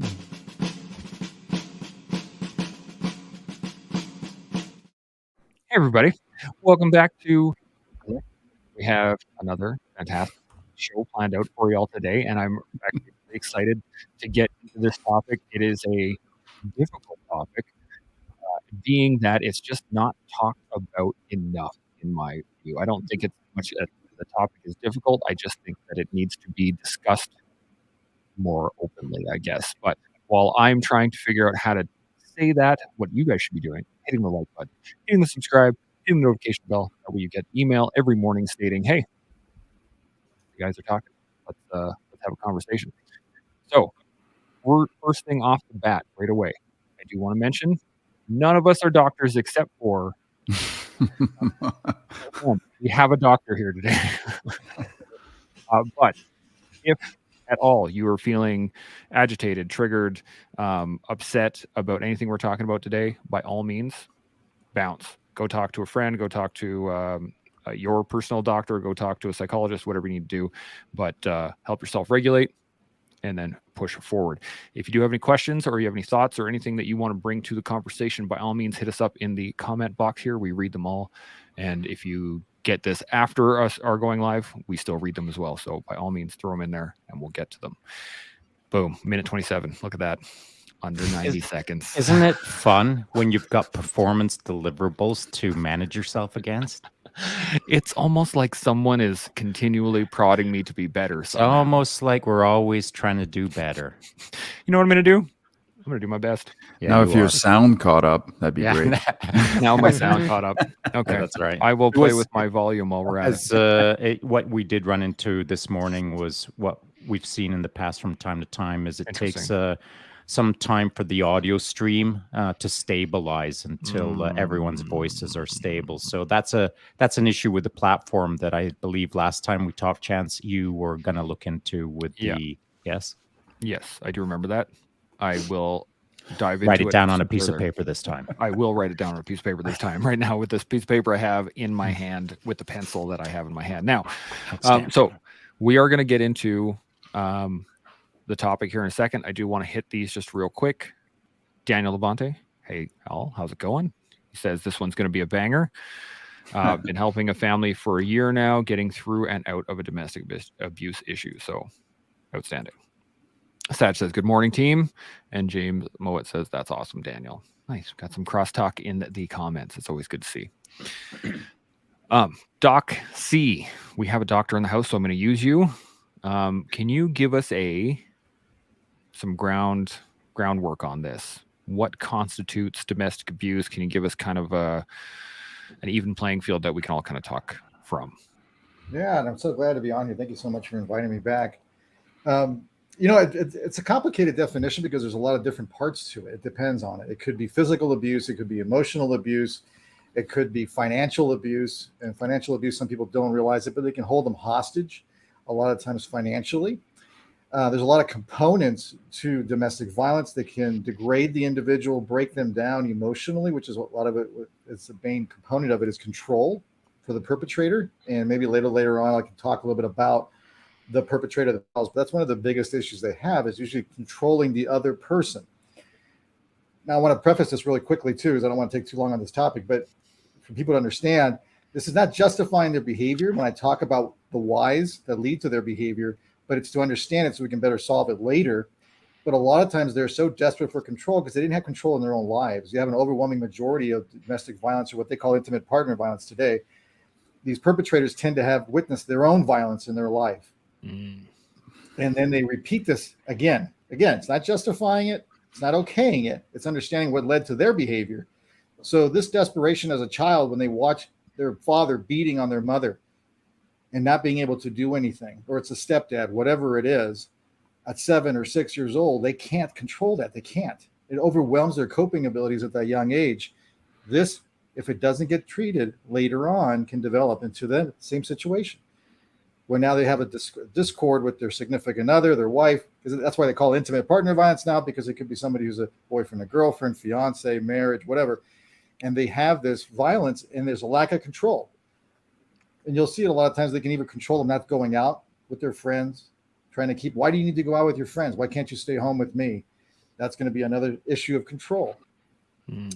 Hey, everybody. Welcome back to. We have another fantastic show planned out for you all today, and I'm actually really excited to get into this topic. It is a difficult topic, being that it's just not talked about enough, in my view. I don't think it's much that the topic is difficult. I just think that it needs to be discussed more openly, I guess. But while I'm trying to figure out how to say that, what you guys should be doing, hitting the like button, hitting the subscribe, hitting the notification bell. That way you get email every morning stating, hey, you guys are talking. Let's have a conversation. So we're first thing off the bat right away. I do want to mention none of us are doctors except for we have a doctor here today. But if at all you are feeling agitated, triggered, upset about anything we're talking about today, by all means, bounce. Go talk to a friend. Go talk to your personal doctor. Go talk to a psychologist. Whatever you need to do, but help yourself regulate and then push forward. If you do have any questions or you have any thoughts or anything that you want to bring to the conversation, by all means, hit us up in the comment box here. We read them all, and if you get this after us are going live, we still read them as well. So by all means, throw them in there and we'll get to them. Boom, minute 27. Look at that. Under 90 seconds. Isn't it fun when you've got performance deliverables to manage yourself against? It's almost like someone is continually prodding me to be better. It's almost like we're always trying to do better. You know what I'm going to do? I'm going to do my best. Yeah, now, if your sound caught up, that'd be great. Now my sound caught up. Okay, that's right. I will play with my volume while we're at it. What we did run into this morning was what we've seen in the past from time to time is it takes some time for the audio stream to stabilize until everyone's voices are stable. So that's an issue with the platform that I believe last time we talked, Chance, you were going to look into with the yes, I do remember that. I will dive into it. Write it down on a piece of paper this time. I will write it down on a piece of paper this time. Right now, with this piece of paper I have in my hand, with the pencil that I have in my hand now. So we are going to get into the topic here in a second. I do want to hit these just real quick. Daniel Labonte. Hey, Al, how's it going? He says this one's going to be a banger. Been helping a family for a year now, getting through and out of a domestic abuse issue. So outstanding. Satch says, good morning, team. And James Mowat says, that's awesome, Daniel. Nice. Got some crosstalk in the comments. It's always good to see. Doc C. We have a doctor in the house, so I'm going to use you. Can you give us some groundwork on this? What constitutes domestic abuse? Can you give us kind of an even playing field that we can all kind of talk from? Yeah, and I'm so glad to be on here. Thank you so much for inviting me back. It's a complicated definition because there's a lot of different parts to it. It depends on it. It could be physical abuse. It could be emotional abuse. It could be financial abuse. And financial abuse, some people don't realize it, but they can hold them hostage a lot of times financially. There's a lot of components to domestic violence that can degrade the individual, break them down emotionally, which is what a lot of it is. The main component of it is control for the perpetrator. And maybe later on, I can talk a little bit about the perpetrator themselves. But that's one of the biggest issues they have is usually controlling the other person. Now, I want to preface this really quickly, too, because I don't want to take too long on this topic. But for people to understand, this is not justifying their behavior when I talk about the whys that lead to their behavior, but it's to understand it so we can better solve it later. But a lot of times they're so desperate for control because they didn't have control in their own lives. You have an overwhelming majority of domestic violence, or what they call intimate partner violence today. These perpetrators tend to have witnessed their own violence in their life. And then they repeat this again. It's not justifying it. It's not okaying it. It's understanding what led to their behavior. So this desperation as a child, when they watch their father beating on their mother and not being able to do anything, or it's a stepdad, whatever it is, at 7 or 6 years old, they can't control that. They can't. It overwhelms their coping abilities at that young age. This, if it doesn't get treated later on, can develop into the same situation where now they have a discord with their significant other, their wife, because that's why they call it intimate partner violence now, because it could be somebody who's a boyfriend, a girlfriend, fiance, marriage, whatever. And they have this violence and there's a lack of control. And you'll see it a lot of times. They can even control them not going out with their friends, trying to keep, why do you need to go out with your friends? Why can't you stay home with me? That's going to be another issue of control.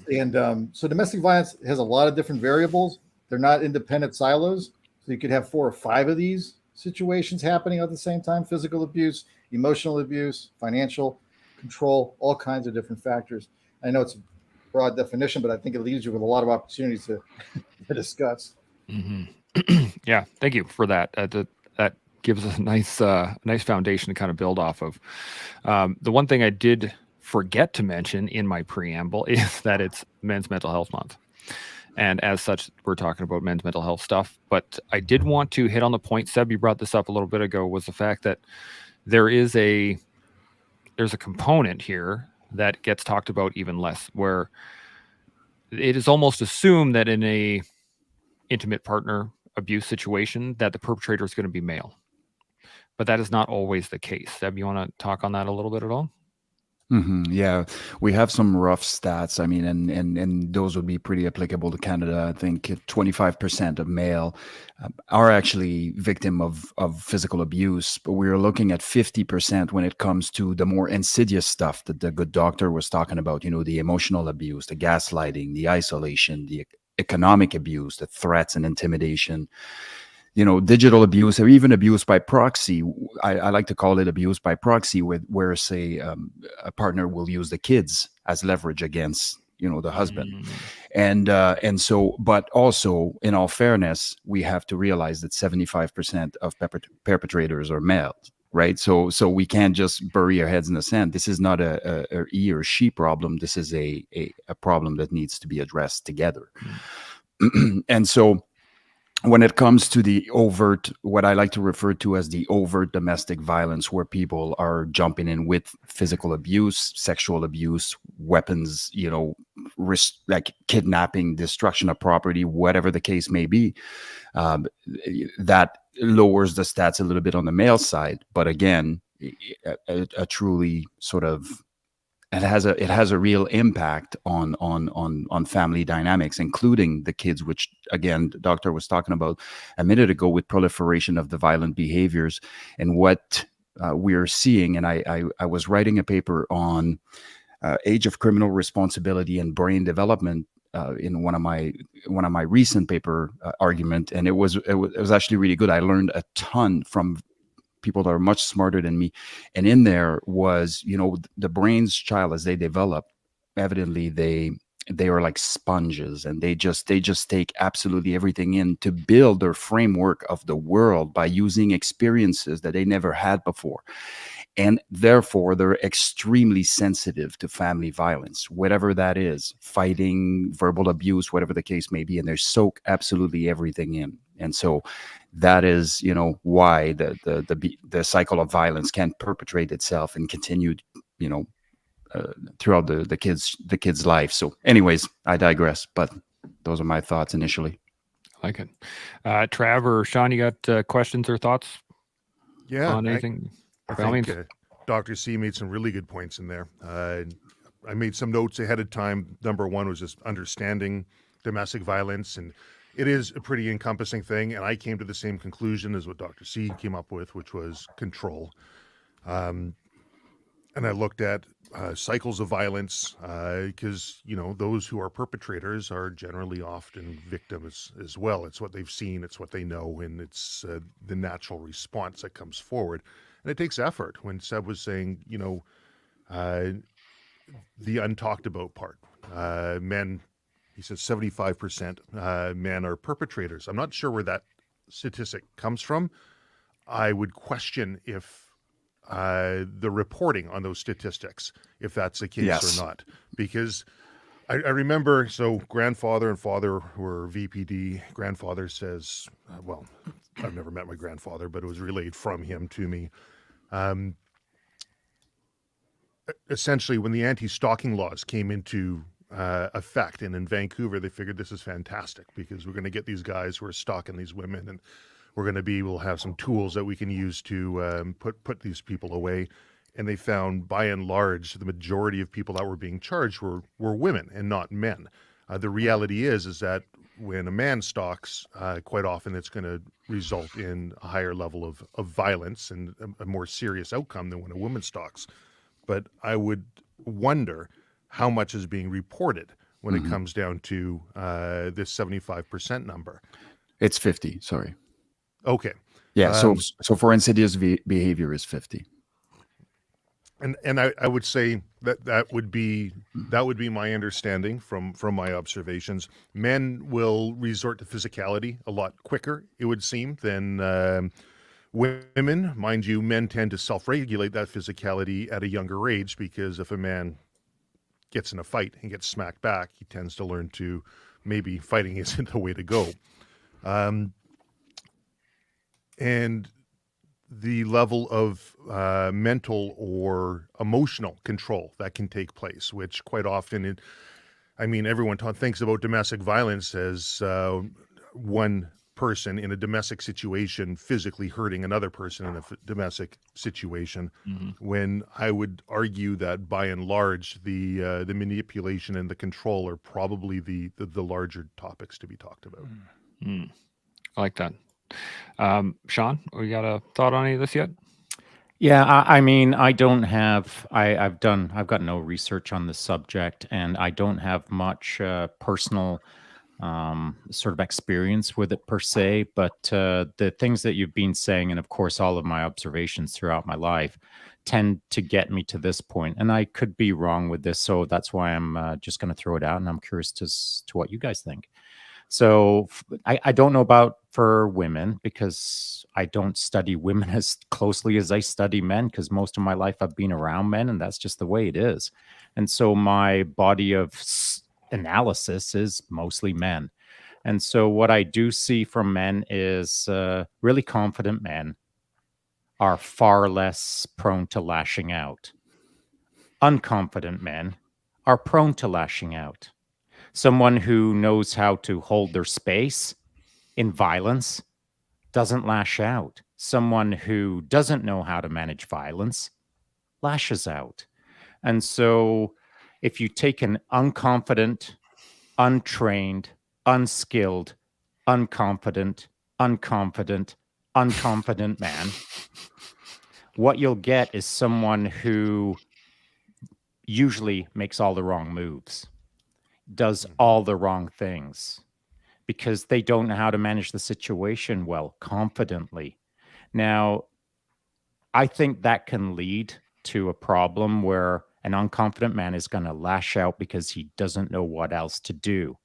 And so domestic violence has a lot of different variables. They're not independent silos. So you could have 4 or 5 of these situations happening at the same time: physical abuse, emotional abuse, financial control, all kinds of different factors. I know it's a broad definition, but I think it leaves you with a lot of opportunities to discuss. Yeah, thank you for that. That gives us a nice foundation to kind of build off of. The one thing I did forget to mention in my preamble is that it's Men's Mental Health Month. And as such, we're talking about men's mental health stuff. But I did want to hit on the point, Seb, you brought this up a little bit ago, was the fact that there's a component here that gets talked about even less, where it is almost assumed that in a intimate partner abuse situation that the perpetrator is going to be male. But that is not always the case. Seb, you want to talk on that a little bit at all? Yeah, we have some rough stats. I mean, and those would be pretty applicable to Canada. I think 25% of male are actually victim of physical abuse, but we're looking at 50% when it comes to the more insidious stuff that the good doctor was talking about. The emotional abuse, the gaslighting, the isolation, the economic abuse, the threats and intimidation. Digital abuse, or even abuse by proxy. I like to call it abuse by proxy, where say a partner will use the kids as leverage against the husband, and so. But also, in all fairness, we have to realize that 75% of perpetrators are males, right? So we can't just bury our heads in the sand. This is not a he or she problem. This is a problem that needs to be addressed together, and so. When it comes to the overt, what I like to refer to as the overt domestic violence, where people are jumping in with physical abuse, sexual abuse, weapons, like kidnapping, destruction of property, whatever the case may be, that lowers the stats a little bit on the male side. But again, a truly sort of it has a real impact on family dynamics, including the kids, which again the doctor was talking about a minute ago, with proliferation of the violent behaviors and what we're seeing. And I was writing a paper on age of criminal responsibility and brain development in one of my recent paper argument, and it was actually really good. I learned a ton from people that are much smarter than me. And in there was, the brain's child, as they develop, evidently they are like sponges, and they just take absolutely everything in to build their framework of the world by using experiences that they never had before. And therefore, they're extremely sensitive to family violence, whatever that is, fighting, verbal abuse, whatever the case may be, and they soak absolutely everything in. And so that is, why the cycle of violence can perpetrate itself and continue, throughout the kid's life. So anyways, I digress, but those are my thoughts initially. I like it. Trav or Shaun, you got questions or thoughts on anything? I think Dr. C made some really good points in there. I made some notes ahead of time. Number one was just understanding domestic violence, and it is a pretty encompassing thing. And I came to the same conclusion as what Dr. C came up with, which was control. And I looked at cycles of violence because, those who are perpetrators are generally often victims as well. It's what they've seen, it's what they know, and it's the natural response that comes forward. And it takes effort. When Seb was saying, the untalked about part, men, he says 75% men are perpetrators. I'm not sure where that statistic comes from. I would question if the reporting on those statistics, if that's the case or not, because I remember, so grandfather and father were VPD. Grandfather says, well, I've never met my grandfather, but it was relayed from him to me. Essentially, when the anti-stalking laws came into effect, and in Vancouver, they figured this is fantastic because we're going to get these guys who are stalking these women, and we'll have some tools that we can use to put these people away. And they found, by and large, the majority of people that were being charged were women and not men. The reality is that when a man stalks, quite often it's going to result in a higher level of violence and a more serious outcome than when a woman stalks. But I would wonder how much is being reported when it comes down to this 75% number. It's 50. Sorry. Okay. Yeah. So for insidious behavior is 50. And I would say that would be my understanding from my observations. Men will resort to physicality a lot quicker, it would seem, than women. Mind you, men tend to self-regulate that physicality at a younger age, because if a man gets in a fight and gets smacked back, he tends to learn to maybe fighting isn't the way to go. And the level of mental or emotional control that can take place, which quite often, everyone thinks about domestic violence as one person in a domestic situation physically hurting another person in a domestic situation, when I would argue that by and large the manipulation and the control are probably the larger topics to be talked about. I like that. Shaun, we got a thought on any of this yet? Yeah, I don't have. I've got no research on the subject, and I don't have much personal sort of experience with it per se. But the things that you've been saying, and of course all of my observations throughout my life, tend to get me to this point. And I could be wrong with this, so that's why I'm just going to throw it out, and I'm curious to what you guys think. So I don't know about for women, because I don't study women as closely as I study men, because most of my life I've been around men, and that's just the way it is. And so my body of analysis is mostly men. And so what I do see from men is really confident men are far less prone to lashing out. Unconfident men are prone to lashing out. Someone who knows how to hold their space in violence doesn't lash out. Someone who doesn't know how to manage violence lashes out. And so if you take an unconfident, untrained, unskilled, unconfident man, what you'll get is someone who usually makes all the wrong moves, does all the wrong things, because they don't know how to manage the situation well, confidently. Now, I think that can lead to a problem where an unconfident man is going to lash out because he doesn't know what else to do.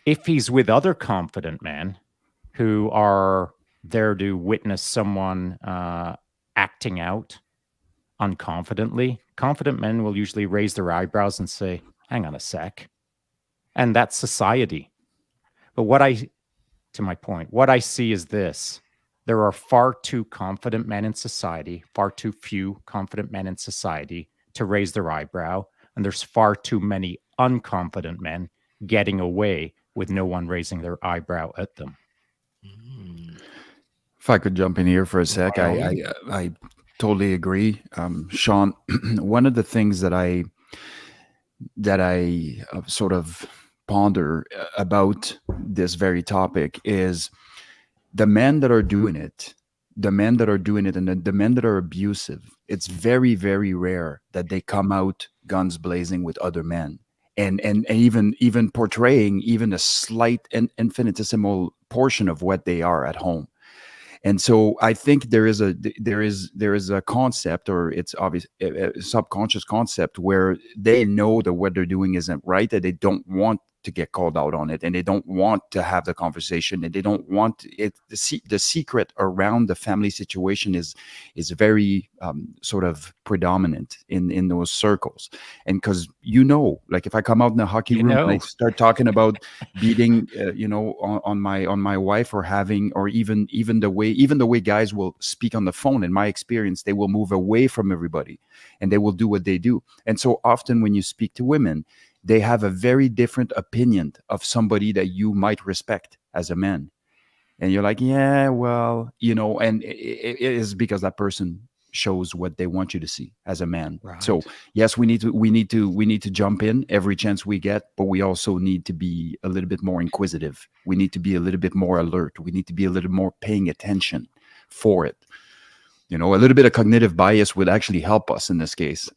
If he's with other confident men who are there to witness someone acting out unconfidently, confident men will usually raise their eyebrows and say, hang on a sec. And that's society. But to my point, what I see is this. There are far too confident men in society, far too few confident men in society to raise their eyebrow. And there's far too many unconfident men getting away with no one raising their eyebrow at them. If I could jump in here for a sec, I totally agree. Shaun, one of the things that I sort of ponder about this very topic is the men that are doing it, and the men that are abusive. It's very, very rare that they come out guns blazing with other men, and even portraying even a slight and infinitesimal portion of what they are at home. And so I think there is a concept, or it's obvious, a subconscious concept, where they know that what they're doing isn't right, that they don't want to get called out on it, and they don't want to have the conversation, and they don't want it. The secret around the family situation is very sort of predominant in those circles. And because like if I come out in the hockey room and I start talking about beating on my wife, or having, or even the way guys will speak on the phone, in my experience, they will move away from everybody and they will do what they do. And so often when you speak to women, they have a very different opinion of somebody that you might respect as a man. And you're like, yeah, well, and it is because that person shows what they want you to see as a man. Right. So yes, we need to jump in every chance we get, but we also need to be a little bit more inquisitive. We need to be a little bit more alert. We need to be a little more paying attention for it. A little bit of cognitive bias would actually help us in this case.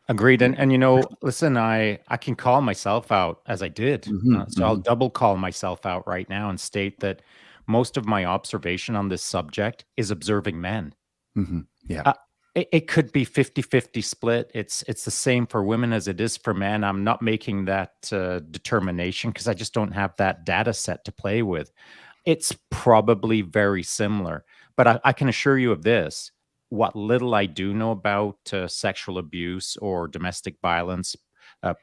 Agreed. And listen, I can call myself out as I did. So I'll double call myself out right now and state that most of my observation on this subject is observing men. Yeah. It could be 50-50 split. It's the same for women as it is for men. I'm not making that determination because I just don't have that data set to play with. It's probably very similar, but I can assure you of this. What little I do know about sexual abuse or domestic violence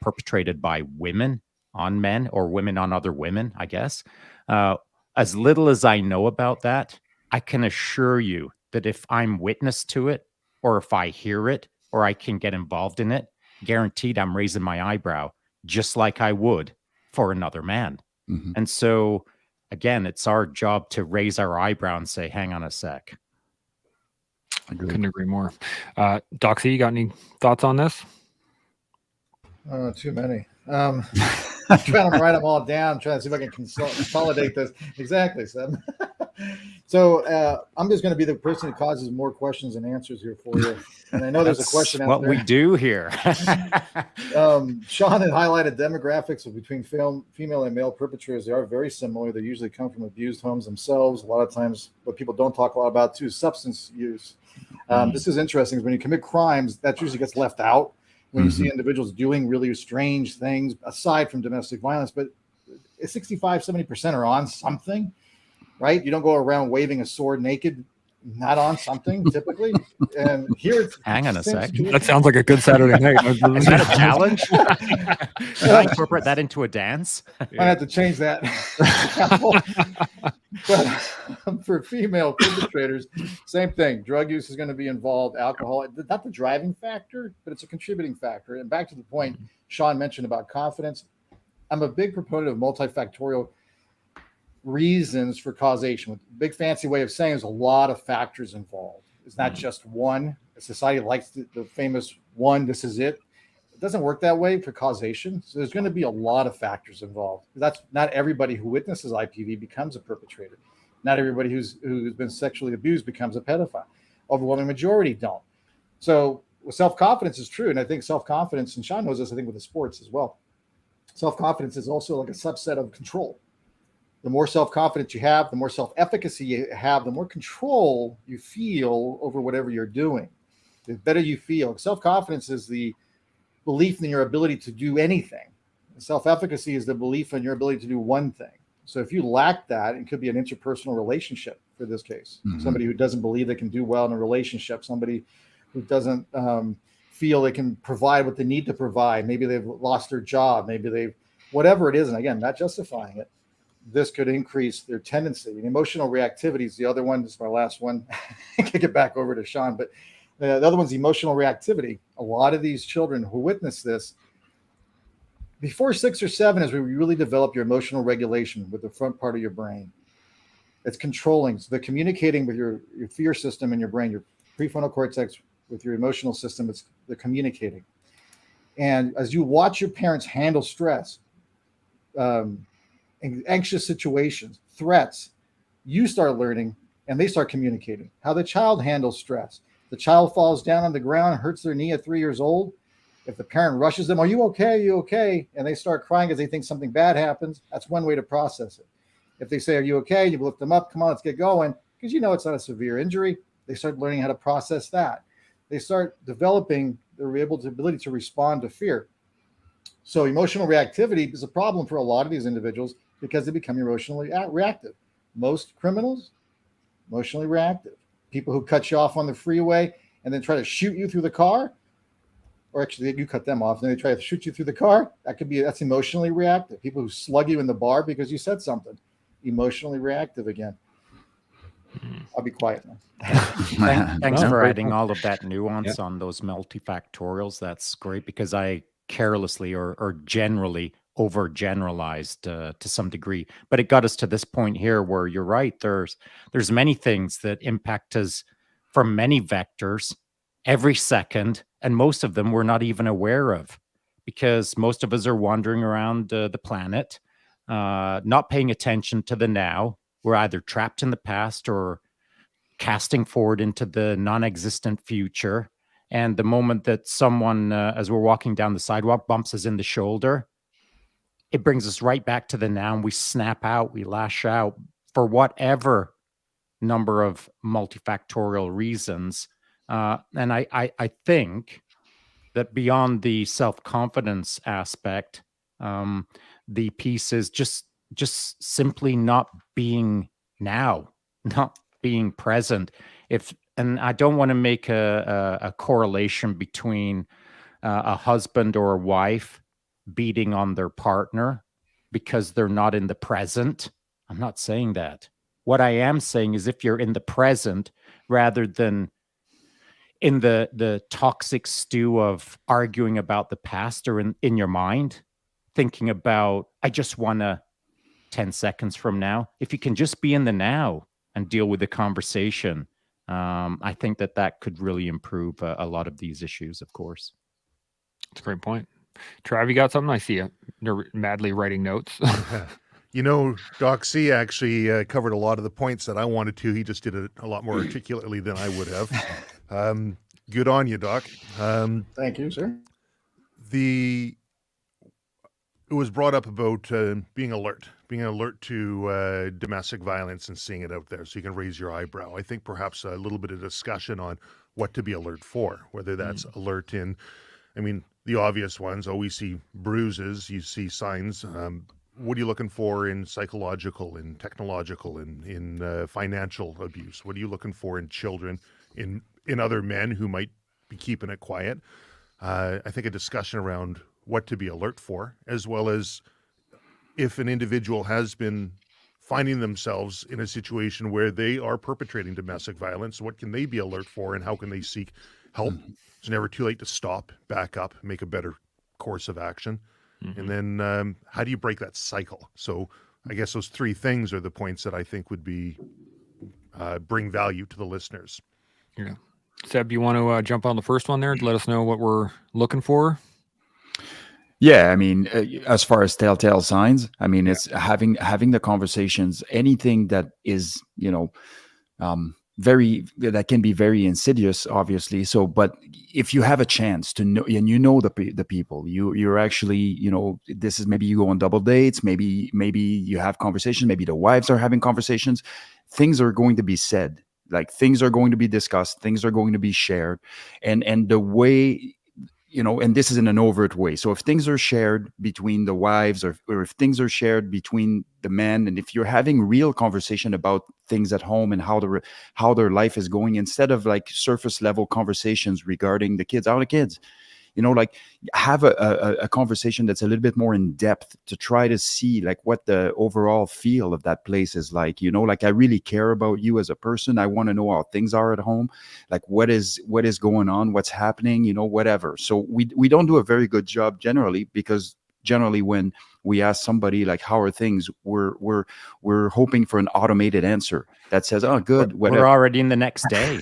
perpetrated by women on men or women on other women, I guess, as little as I know about that, I can assure you that if I'm witness to it, or if I hear it, or I can get involved in it, guaranteed I'm raising my eyebrow, just like I would for another man. And so, again, it's our job to raise our eyebrow and say, hang on a sec. Couldn't agree more. Doxy, you got any thoughts on this? Too many. Trying to write them all down, trying to see if I can consolidate this. Exactly, Seb. So I'm just going to be the person that causes more questions than answers here for you. And I know there's a question out there. What we do here. Shaun had highlighted demographics of between female and male perpetrators. They are very similar. They usually come from abused homes themselves. A lot of times what people don't talk a lot about too is substance use. This is interesting. When you commit crimes, that usually gets left out when you see individuals doing really strange things aside from domestic violence. But 65-70% are on something, right? You don't go around waving a sword naked, not on something typically. And here it's hang on a sec. That sounds like a good Saturday night. Is that a challenge? Can I incorporate that into a dance? I have to change that. But for female perpetrators, same thing. Drug use is going to be involved. Alcohol, not the driving factor, but it's a contributing factor. And back to the point Shaun mentioned about confidence, I'm a big proponent of multifactorial reasons for causation. With big fancy way of saying there's a lot of factors involved. It's not just one. Society likes the famous one, this is it. It doesn't work that way for causation. So there's going to be a lot of factors involved. That's not everybody who witnesses IPV becomes a perpetrator. Not everybody who's been sexually abused becomes a pedophile. Overwhelming majority don't. So self-confidence is true. And I think self-confidence, and Shaun knows this, I think with the sports as well. Self-confidence is also like a subset of control. The more self-confidence you have, the more self-efficacy you have, the more control you feel over whatever you're doing. The better you feel. Self-confidence is the belief in your ability to do anything. Self-efficacy is the belief in your ability to do one thing. So if you lack that, it could be an interpersonal relationship for this case. Somebody who doesn't believe they can do well in a relationship, somebody who doesn't feel they can provide what they need to provide. Maybe they've lost their job. Maybe they've, whatever it is. And again, not justifying it. This could increase their tendency. And emotional reactivity is the other one. This is my last one. I can get back over to Shaun, but the other one's emotional reactivity. A lot of these children who witness this, before 6 or 7 is where you really develop your emotional regulation with the front part of your brain. It's controlling. So they're communicating with your fear system in your brain, your prefrontal cortex with your emotional system. They're communicating. And as you watch your parents handle stress, anxious situations, threats, you start learning and they start communicating how the child handles stress. The child falls down on the ground and hurts their knee at 3 years old. If the parent rushes them, are you okay? Are you okay? And they start crying because they think something bad happens. That's one way to process it. If they say, are you okay? You lift them up. Come on, let's get going. Because you know it's not a severe injury. They start learning how to process that. They start developing their ability to respond to fear. So emotional reactivity is a problem for a lot of these individuals because they become emotionally reactive. Most criminals, emotionally reactive. People who cut you off on the freeway and then try to shoot you through the car, or actually you cut them off and they try to shoot you through the car, that's emotionally reactive. People who slug you in the bar because you said something, emotionally reactive again. I'll be quiet now. Thanks for adding all of that nuance on those multifactorials. That's great because I carelessly or generally overgeneralized to some degree, but it got us to this point here where you're right. There's many things that impact us from many vectors every second, and most of them we're not even aware of because most of us are wandering around the planet, not paying attention to the now. We're either trapped in the past or casting forward into the non-existent future. And the moment that someone, as we're walking down the sidewalk, bumps us in the shoulder, it brings us right back to the now, and we snap out, we lash out for whatever number of multifactorial reasons. And I think that beyond the self-confidence aspect, the piece is just simply not being now, not being present. And I don't want to make a correlation between a husband or a wife beating on their partner because they're not in the present. I'm not saying that. What I am saying is if you're in the present rather than in the toxic stew of arguing about the past, or in your mind, thinking about, I just want to 10 seconds from now. If you can just be in the now and deal with the conversation, I think that could really improve a lot of these issues, of course. That's a great point. Trav, you got something? I see you madly writing notes. You know, Doc C actually covered a lot of the points that I wanted to. He just did it a lot more articulately than I would have. Good on you, Doc. Thank you, sir. It was brought up about being alert to domestic violence and seeing it out there so you can raise your eyebrow. I think perhaps a little bit of discussion on what to be alert for, whether that's alert in, I mean, the obvious ones. Oh, we see bruises, you see signs. What are you looking for in psychological, in technological, in financial abuse? What are you looking for in children, in other men who might be keeping it quiet? I think a discussion around what to be alert for, as well as if an individual has been finding themselves in a situation where they are perpetrating domestic violence, what can they be alert for and how can they seek help? It's never too late to stop, back up, make a better course of action. And then how do you break that cycle? So I guess those three things are the points that I think would be bring value to the listeners. Yeah. Seb, you want to jump on the first one there to let us know what we're looking for? Yeah, I mean, as far as telltale signs, I mean, it's having the conversations, anything that is, that can be very insidious, obviously. So, but if you have a chance to know, and the people, you're actually, this is, maybe you go on double dates, maybe you have conversations, maybe the wives are having conversations, things are going to be said, like things are going to be discussed, things are going to be shared, and the way, and this is in an overt way. So if things are shared between the wives, or if things are shared between the men, and if you're having real conversation about things at home and how their life is going, instead of like surface level conversations regarding the kids, how are the kids, like have a conversation that's a little bit more in depth to try to see like what the overall feel of that place is like, like I really care about you as a person. I want to know how things are at home, like what is going on, what's happening, whatever. So we don't do a very good job generally, because generally when we ask somebody like how are things, we're hoping for an automated answer that says, oh, good, whatever. We're already in the next day.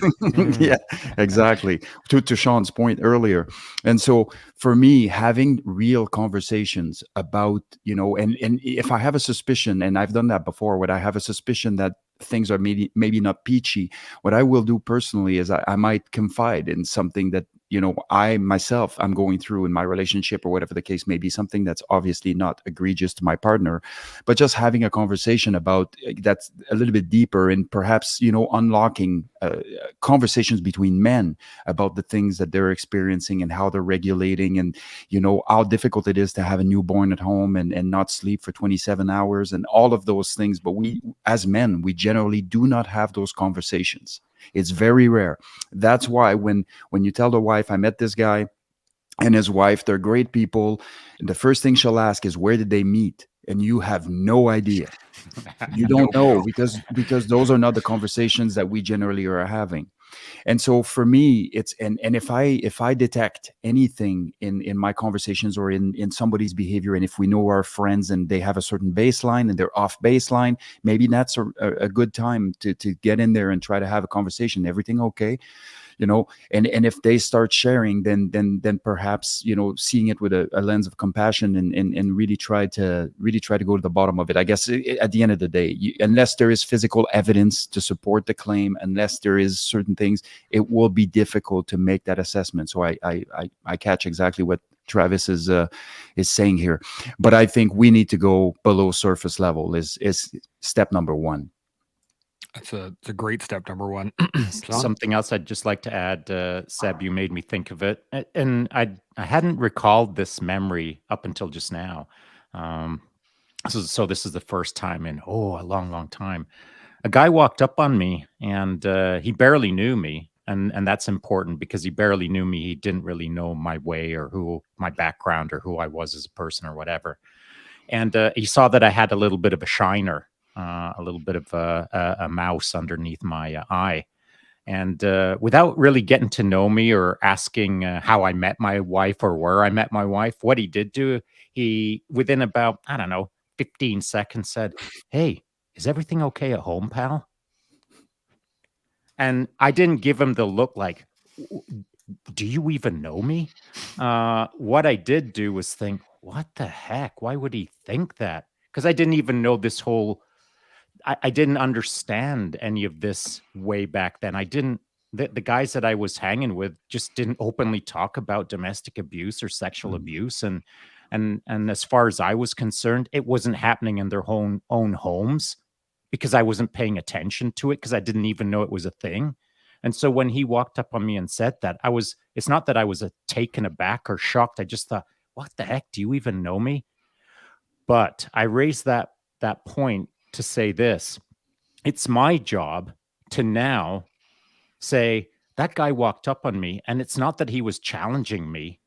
Yeah, exactly. To Shaun's point earlier. And so for me, having real conversations about, and if I have a suspicion, and I've done that before, when I have a suspicion that things are maybe not peachy, what I will do personally is I might confide in something that, I myself, I'm going through in my relationship, or whatever the case may be, something that's obviously not egregious to my partner, but just having a conversation about that's a little bit deeper, and perhaps, unlocking conversations between men about the things that they're experiencing and how they're regulating, and, how difficult it is to have a newborn at home and not sleep for 27 hours and all of those things. But we, as men, we generally do not have those conversations. It's very rare. That's why when you tell the wife, I met this guy and his wife, they're great people, and the first thing she'll ask is, where did they meet? And you have no idea. You don't know, because those are not the conversations that we generally are having. And so for me, it's, and if I detect anything in my conversations or in somebody's behavior, and if we know our friends and they have a certain baseline and they're off baseline, maybe that's a good time to get in there and try to have a conversation. Everything okay? and if they start sharing, then perhaps, seeing it with a lens of compassion, and really try to go to the bottom of it. I guess at the end of the day, unless there is physical evidence to support the claim, unless there is certain things, it will be difficult to make that assessment. So I catch exactly what Travis is saying here, but I think we need to go below surface level is step number one. It's a great step number one. Something else I'd just like to add, Seb, you made me think of it, and I hadn't recalled this memory up until just now. So this is the first time in a long time. A guy walked up on me, and he barely knew me. And that's important because he barely knew me. He didn't really know my way or who my background or who I was as a person or whatever. And he saw that I had a little bit of a shiner, a little bit of a mouse underneath my eye. And without really getting to know me or asking how I met my wife or where I met my wife, what he did do, he, within about, 15 seconds said, "Hey, is everything okay at home, pal?" And I didn't give him the look like, "Do you even know me?" What I did do was think, what the heck? Why would he think that? Because I didn't even know this whole, I didn't understand any of this way back then. The guys that I was hanging with just didn't openly talk about domestic abuse or sexual abuse. And as far as I was concerned, it wasn't happening in their own homes, because I wasn't paying attention to it, because I didn't even know it was a thing. And so when he walked up on me and said that, it's not that I was taken aback or shocked. I just thought, what the heck? Do you even know me? But I raised that point to say this: it's my job to now say, that guy walked up on me, and it's not that he was challenging me.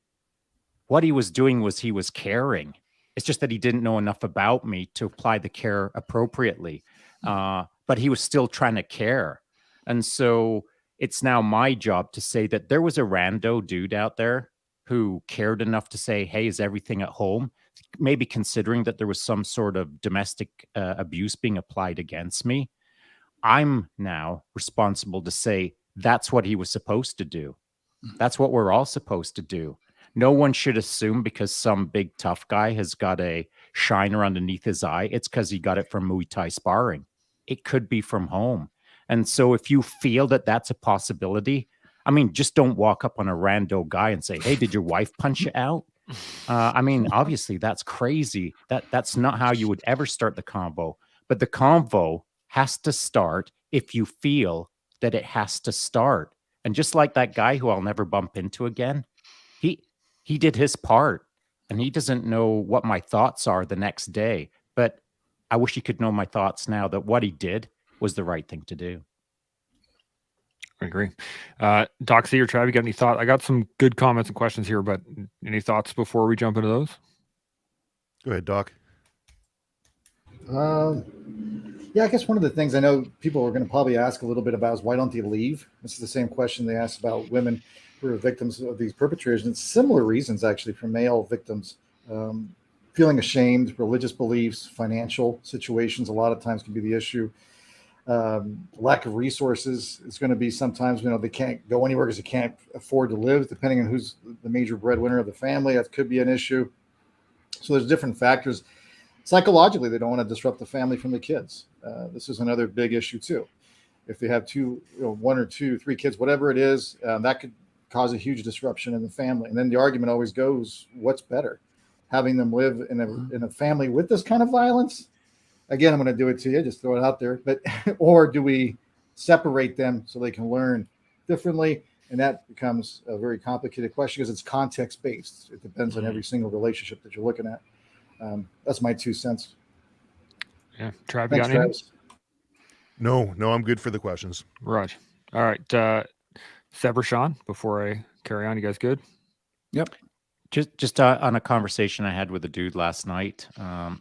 What he was doing was he was caring. It's just that he didn't know enough about me to apply the care appropriately. But he was still trying to care. And so it's now my job to say that there was a rando dude out there who cared enough to say, "Hey, is everything at home?" Maybe considering that there was some sort of domestic abuse being applied against me. I'm now responsible to say that's what he was supposed to do. That's what we're all supposed to do. No one should assume because some big tough guy has got a shiner underneath his eye, it's because he got it from Muay Thai sparring. It could be from home. And so if you feel that that's a possibility, just don't walk up on a rando guy and say, "Hey, did your wife punch you out?" Obviously that's crazy. That's not how you would ever start the convo. But the convo has to start if you feel that it has to start. And just like that guy who I'll never bump into again, he did his part, and he doesn't know what my thoughts are the next day. But I wish he could know my thoughts now, that what he did was the right thing to do. I agree. Doc C or Trav, you got any thoughts? I got some good comments and questions here, but any thoughts before we jump into those? Go ahead, Doc. Yeah, I guess one of the things I know people are going to probably ask a little bit about is, why don't they leave? This is the same question they asked about women who are victims of these perpetrators, and similar reasons actually for male victims. Feeling ashamed, religious beliefs, financial situations a lot of times can be the issue. Lack of resources is going to be sometimes, they can't go anywhere because they can't afford to live, depending on who's the major breadwinner of the family. That could be an issue. So there's different factors. Psychologically, they don't want to disrupt the family from the kids. This is another big issue too. If they have one or two, three kids, whatever it is, that could cause a huge disruption in the family. And then the argument always goes, what's better? Having them live in a family with this kind of violence? Again, I'm going to do it to you, just throw it out there. But or do we separate them so they can learn differently? And that becomes a very complicated question because it's context based. It depends on every single relationship that you're looking at. That's my 2 cents. Yeah, Trav, Thanks, Travis. No, I'm good for the questions. Right. All right. Seb or Shaun, before I carry on, you guys good? Yep. Just on a conversation I had with a dude last night,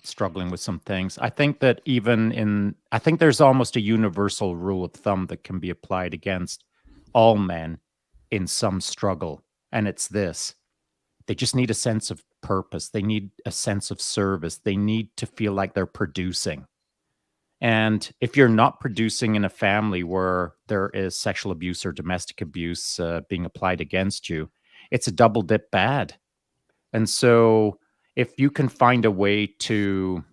struggling with some things. I think that I think there's almost a universal rule of thumb that can be applied against all men in some struggle. And it's this: they just need a sense of purpose. They need a sense of service. They need to feel like they're producing. And if you're not producing in a family where there is sexual abuse or domestic abuse being applied against you, it's a double dip bad. And so if you can find a way to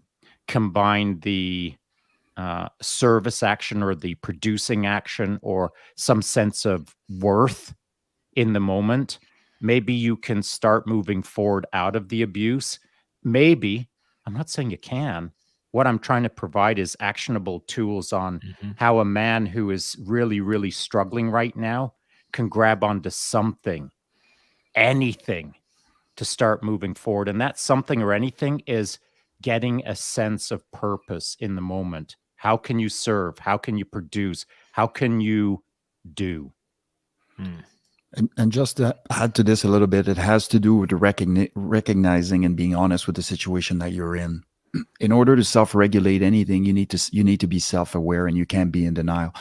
combine the service action or the producing action or some sense of worth in the moment, maybe you can start moving forward out of the abuse. Maybe, I'm not saying you can. What I'm trying to provide is actionable tools on how a man who is really, really struggling right now can grab onto something, anything, to start moving forward. And that something or anything is getting a sense of purpose in the moment. How can you serve? How can you produce? How can you do? And just to add to this a little bit, it has to do with the recognizing and being honest with the situation that you're in. In order to self-regulate anything, you need to be self-aware, and you can't be in denial.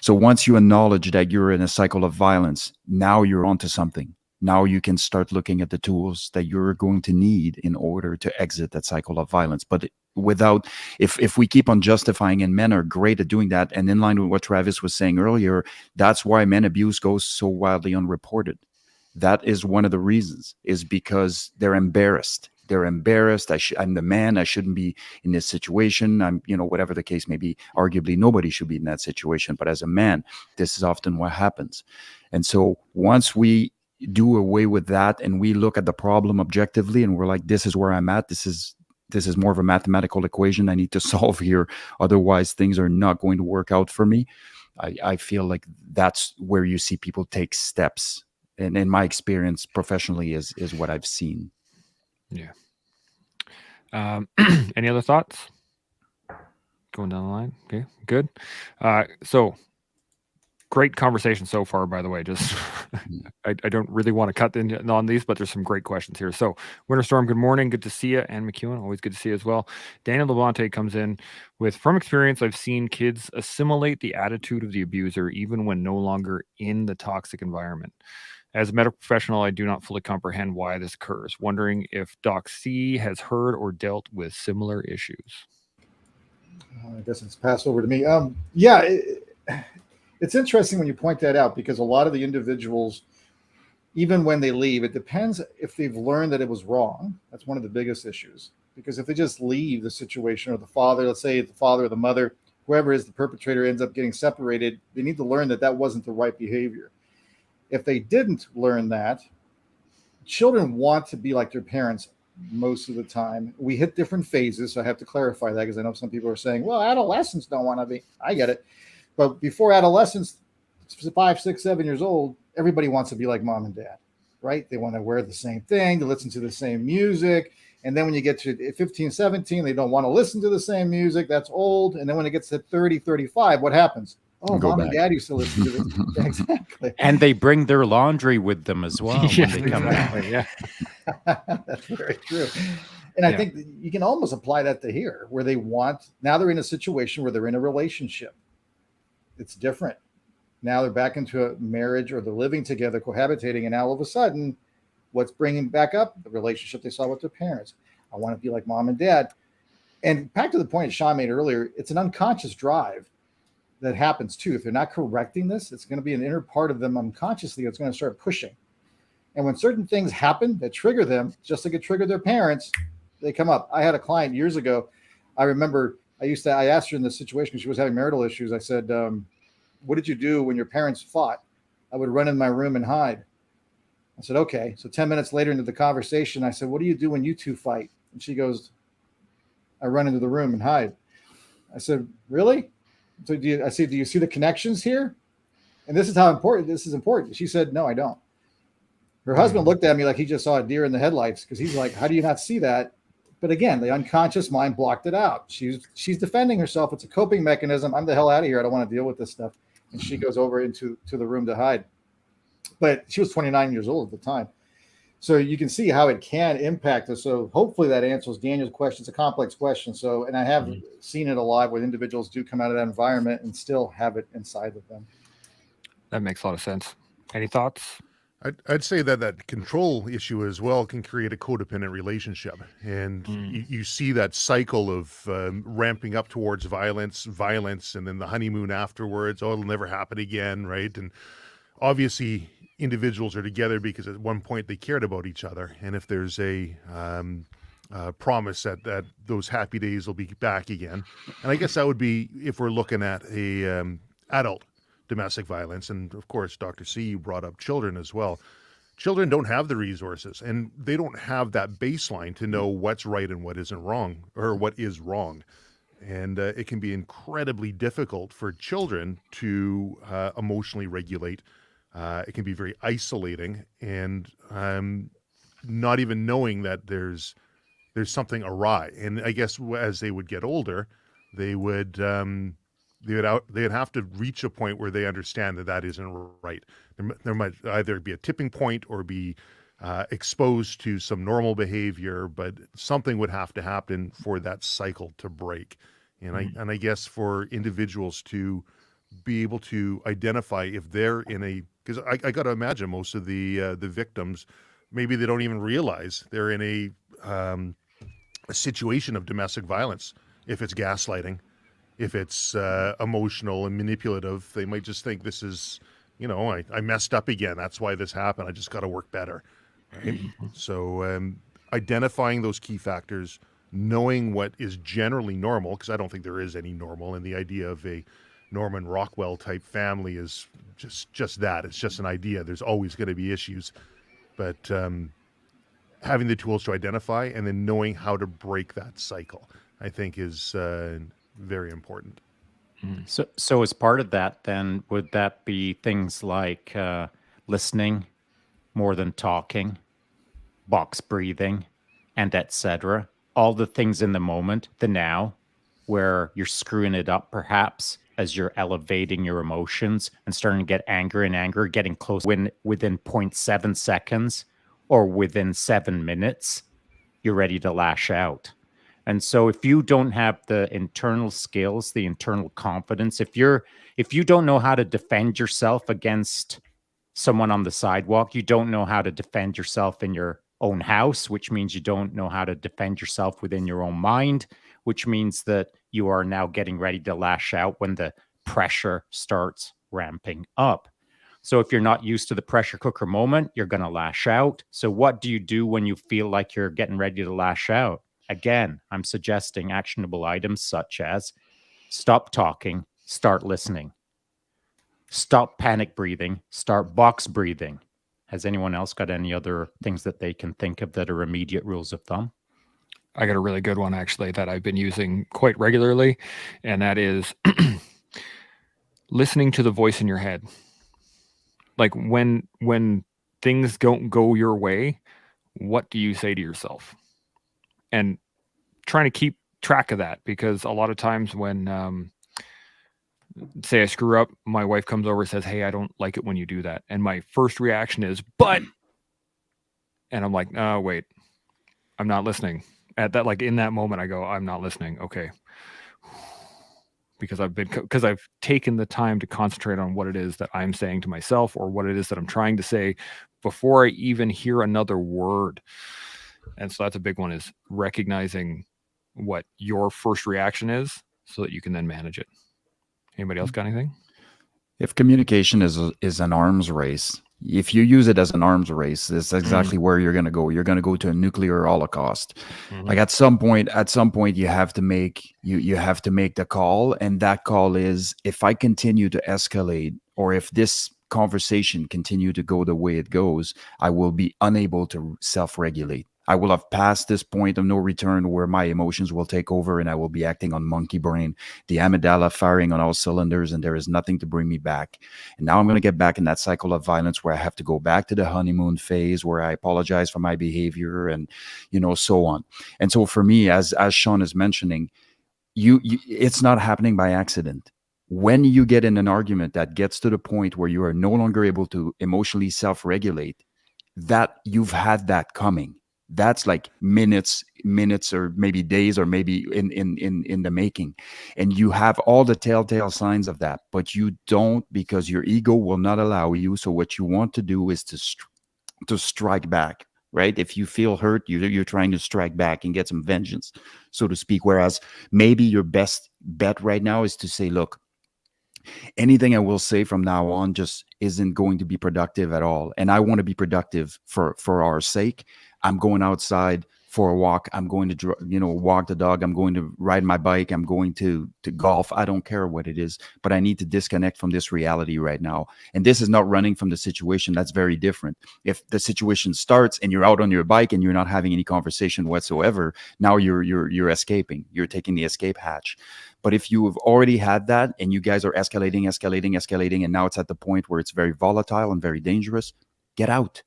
So once you acknowledge that you're in a cycle of violence, now you're onto something. Now you can start looking at the tools that you're going to need in order to exit that cycle of violence. But if we keep on justifying, and men are great at doing that, and in line with what Travis was saying earlier, that's why men abuse goes so wildly unreported. That is one of the reasons, is because they're embarrassed. They're embarrassed. I'm the man. I shouldn't be in this situation. I'm, whatever the case may be. Arguably, nobody should be in that situation. But as a man, this is often what happens. And so once we do away with that and we look at the problem objectively, and we're like, this is where I'm at. This is more of a mathematical equation I need to solve here. Otherwise, things are not going to work out for me. I feel like that's where you see people take steps. And in my experience professionally is what I've seen. Yeah. Any other thoughts? Going down the line. Okay, good. So great conversation so far, by the way. Just I don't really want to cut in on these, but there's some great questions here. So Winterstorm, good morning. Good to see you. And McEwen, always good to see you as well. Daniel Levante comes in with, from experience, I've seen kids assimilate the attitude of the abuser even when no longer in the toxic environment. As a medical professional, I do not fully comprehend why this occurs. Wondering if Doc C has heard or dealt with similar issues. I guess it's passed over to me. It's interesting when you point that out, because a lot of the individuals, even when they leave, it depends if they've learned that it was wrong. That's one of the biggest issues. Because if they just leave the situation, or the father, let's say the father or the mother, whoever is the perpetrator, ends up getting separated, they need to learn that that wasn't the right behavior. If they didn't learn that, children want to be like their parents most of the time. We hit different phases, so I have to clarify that, because I know some people are saying, well, adolescents don't want to be. I get it. But before adolescence, 5, 6, 7 years old, everybody wants to be like mom and dad, right? They want to wear the same thing, to listen to the same music. And then when you get to 15, 17, they don't want to listen to the same music. That's old. And then when it gets to 30, 35, what happens? Oh, mom and dad used to listen to this. Exactly. And they bring their laundry with them as well when they come out. Yeah. That's very true. And I think you can almost apply that to here, where now they're in a situation where they're in a relationship. It's different. Now they're back into a marriage, or they're living together, cohabitating. And now all of a sudden, what's bringing back up? The relationship they saw with their parents. I want to be like mom and dad. And back to the point Shaun made earlier, it's an unconscious drive that happens too. If they're not correcting this, it's going to be an inner part of them unconsciously that's going to start pushing. And when certain things happen that trigger them, just like it triggered their parents, they come up. I had a client years ago. I remember I asked her in this situation, she was having marital issues. I said, what did you do when your parents fought? I would run in my room and hide. I said, okay. So 10 minutes later into the conversation, I said, what do you do when you two fight? And she goes, I run into the room and hide. I said, really? So do you see the connections here? And this is important. She said, no, I don't. Her husband looked at me like he just saw a deer in the headlights, because he's like, how do you not see that? But again, the unconscious mind blocked it out. She's defending herself. It's a coping mechanism. I'm the hell out of here. I don't want to deal with this stuff. And she goes over into the room to hide. But she was 29 years old at the time. So you can see how it can impact us. So hopefully that answers Daniel's question. It's a complex question. So, and I have seen it a lot where individuals do come out of that environment and still have it inside of them. That makes a lot of sense. Any thoughts? I'd say that control issue as well can create a codependent relationship, and you see that cycle of ramping up towards violence, and then the honeymoon afterwards. Oh, it'll never happen again, right? And obviously, individuals are together because at one point they cared about each other, and if there's a promise that those happy days will be back again, and I guess that would be if we're looking at a adult domestic violence. And of course, Dr. C, you brought up children as well. Children don't have the resources, and they don't have that baseline to know what's right and what isn't wrong, or what is wrong. And it can be incredibly difficult for children to emotionally regulate. It can be very isolating, and not even knowing that there's something awry. And I guess as they would get older, they would have to reach a point where they understand that isn't right. There might either be a tipping point or be exposed to some normal behavior, but something would have to happen for that cycle to break. And I guess for individuals to be able to identify if they're in a, because I got to imagine most of the victims, maybe they don't even realize they're in a situation of domestic violence. If it's gaslighting, if it's emotional and manipulative, they might just think this is, I messed up again. That's why this happened. I just got to work better. Right? So identifying those key factors, knowing what is generally normal, because I don't think there is any normal, and the idea of a Norman Rockwell type family is just that. It's just an idea. There's always going to be issues. But having the tools to identify and then knowing how to break that cycle, I think is very important. So as part of that, then, would that be things like listening more than talking, box breathing, and etc.? All the things in the moment, the now, where you're screwing it up perhaps as you're elevating your emotions and starting to get anger, getting close within 0.7 seconds or within 7 minutes, you're ready to lash out. And so if you don't have the internal skills, the internal confidence, if you don't know how to defend yourself against someone on the sidewalk, you don't know how to defend yourself in your own house, which means you don't know how to defend yourself within your own mind, which means that you are now getting ready to lash out when the pressure starts ramping up. So if you're not used to the pressure cooker moment, you're going to lash out. So what do you do when you feel like you're getting ready to lash out? Again, I'm suggesting actionable items such as stop talking, start listening. Stop panic breathing, start box breathing. Has anyone else got any other things that they can think of that are immediate rules of thumb? I got a really good one, actually, that I've been using quite regularly, and that is listening to the voice in your head. Like when things don't go your way, what do you say to yourself? And trying to keep track of that, because a lot of times when say I screw up, my wife comes over and says, "Hey, I don't like it when you do that." And my first reaction is, "But," and I'm like, "Oh, wait, I'm not listening." At that, like in that moment, I go, "I'm not listening." Okay. Because I've taken the time to concentrate on what it is that I'm saying to myself or what it is that I'm trying to say before I even hear another word. And so that's a big one, is recognizing what your first reaction is so that you can then manage it. Anybody else got anything? If communication is an arms race, if you use it as an arms race, that's exactly where you're going to go. You're going to go to a nuclear holocaust. Like at some point, you have to make the call, and that call is, if I continue to escalate, or if this conversation continue to go the way it goes, I will be unable to self-regulate. I will have passed this point of no return where my emotions will take over and I will be acting on monkey brain, the amygdala firing on all cylinders, and there is nothing to bring me back. And now I'm going to get back in that cycle of violence where I have to go back to the honeymoon phase where I apologize for my behavior and, so on. And so for me, as Shaun is mentioning, it's not happening by accident. When you get in an argument that gets to the point where you are no longer able to emotionally self-regulate, that you've had that coming. That's like minutes or maybe days or maybe in the making. And you have all the telltale signs of that, but you don't, because your ego will not allow you. So what you want to do is to strike back, right? If you feel hurt, you're trying to strike back and get some vengeance, so to speak. Whereas maybe your best bet right now is to say, look, anything I will say from now on just isn't going to be productive at all. And I want to be productive for our sake. I'm going outside for a walk. I'm going to, walk the dog. I'm going to ride my bike. I'm going to golf. I don't care what it is, but I need to disconnect from this reality right now. And this is not running from the situation. That's very different. If the situation starts and you're out on your bike and you're not having any conversation whatsoever, now you're escaping. You're taking the escape hatch. But if you have already had that and you guys are escalating, and now it's at the point where it's very volatile and very dangerous, get out.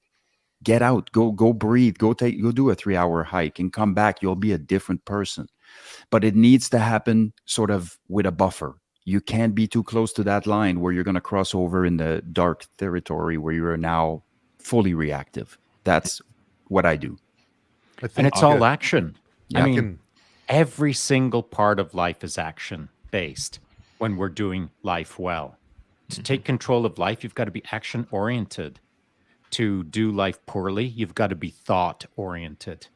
Go breathe, go do a 3-hour hike and come back. You'll be a different person. But it needs to happen sort of with a buffer. You can't be too close to that line where you're going to cross over in the dark territory where you are now fully reactive. That's what I do. And it's all action. Yeah. I mean, every single part of life is action based when we're doing life well. To take control of life, you've got to be action oriented. To do life poorly, you've got to be thought oriented.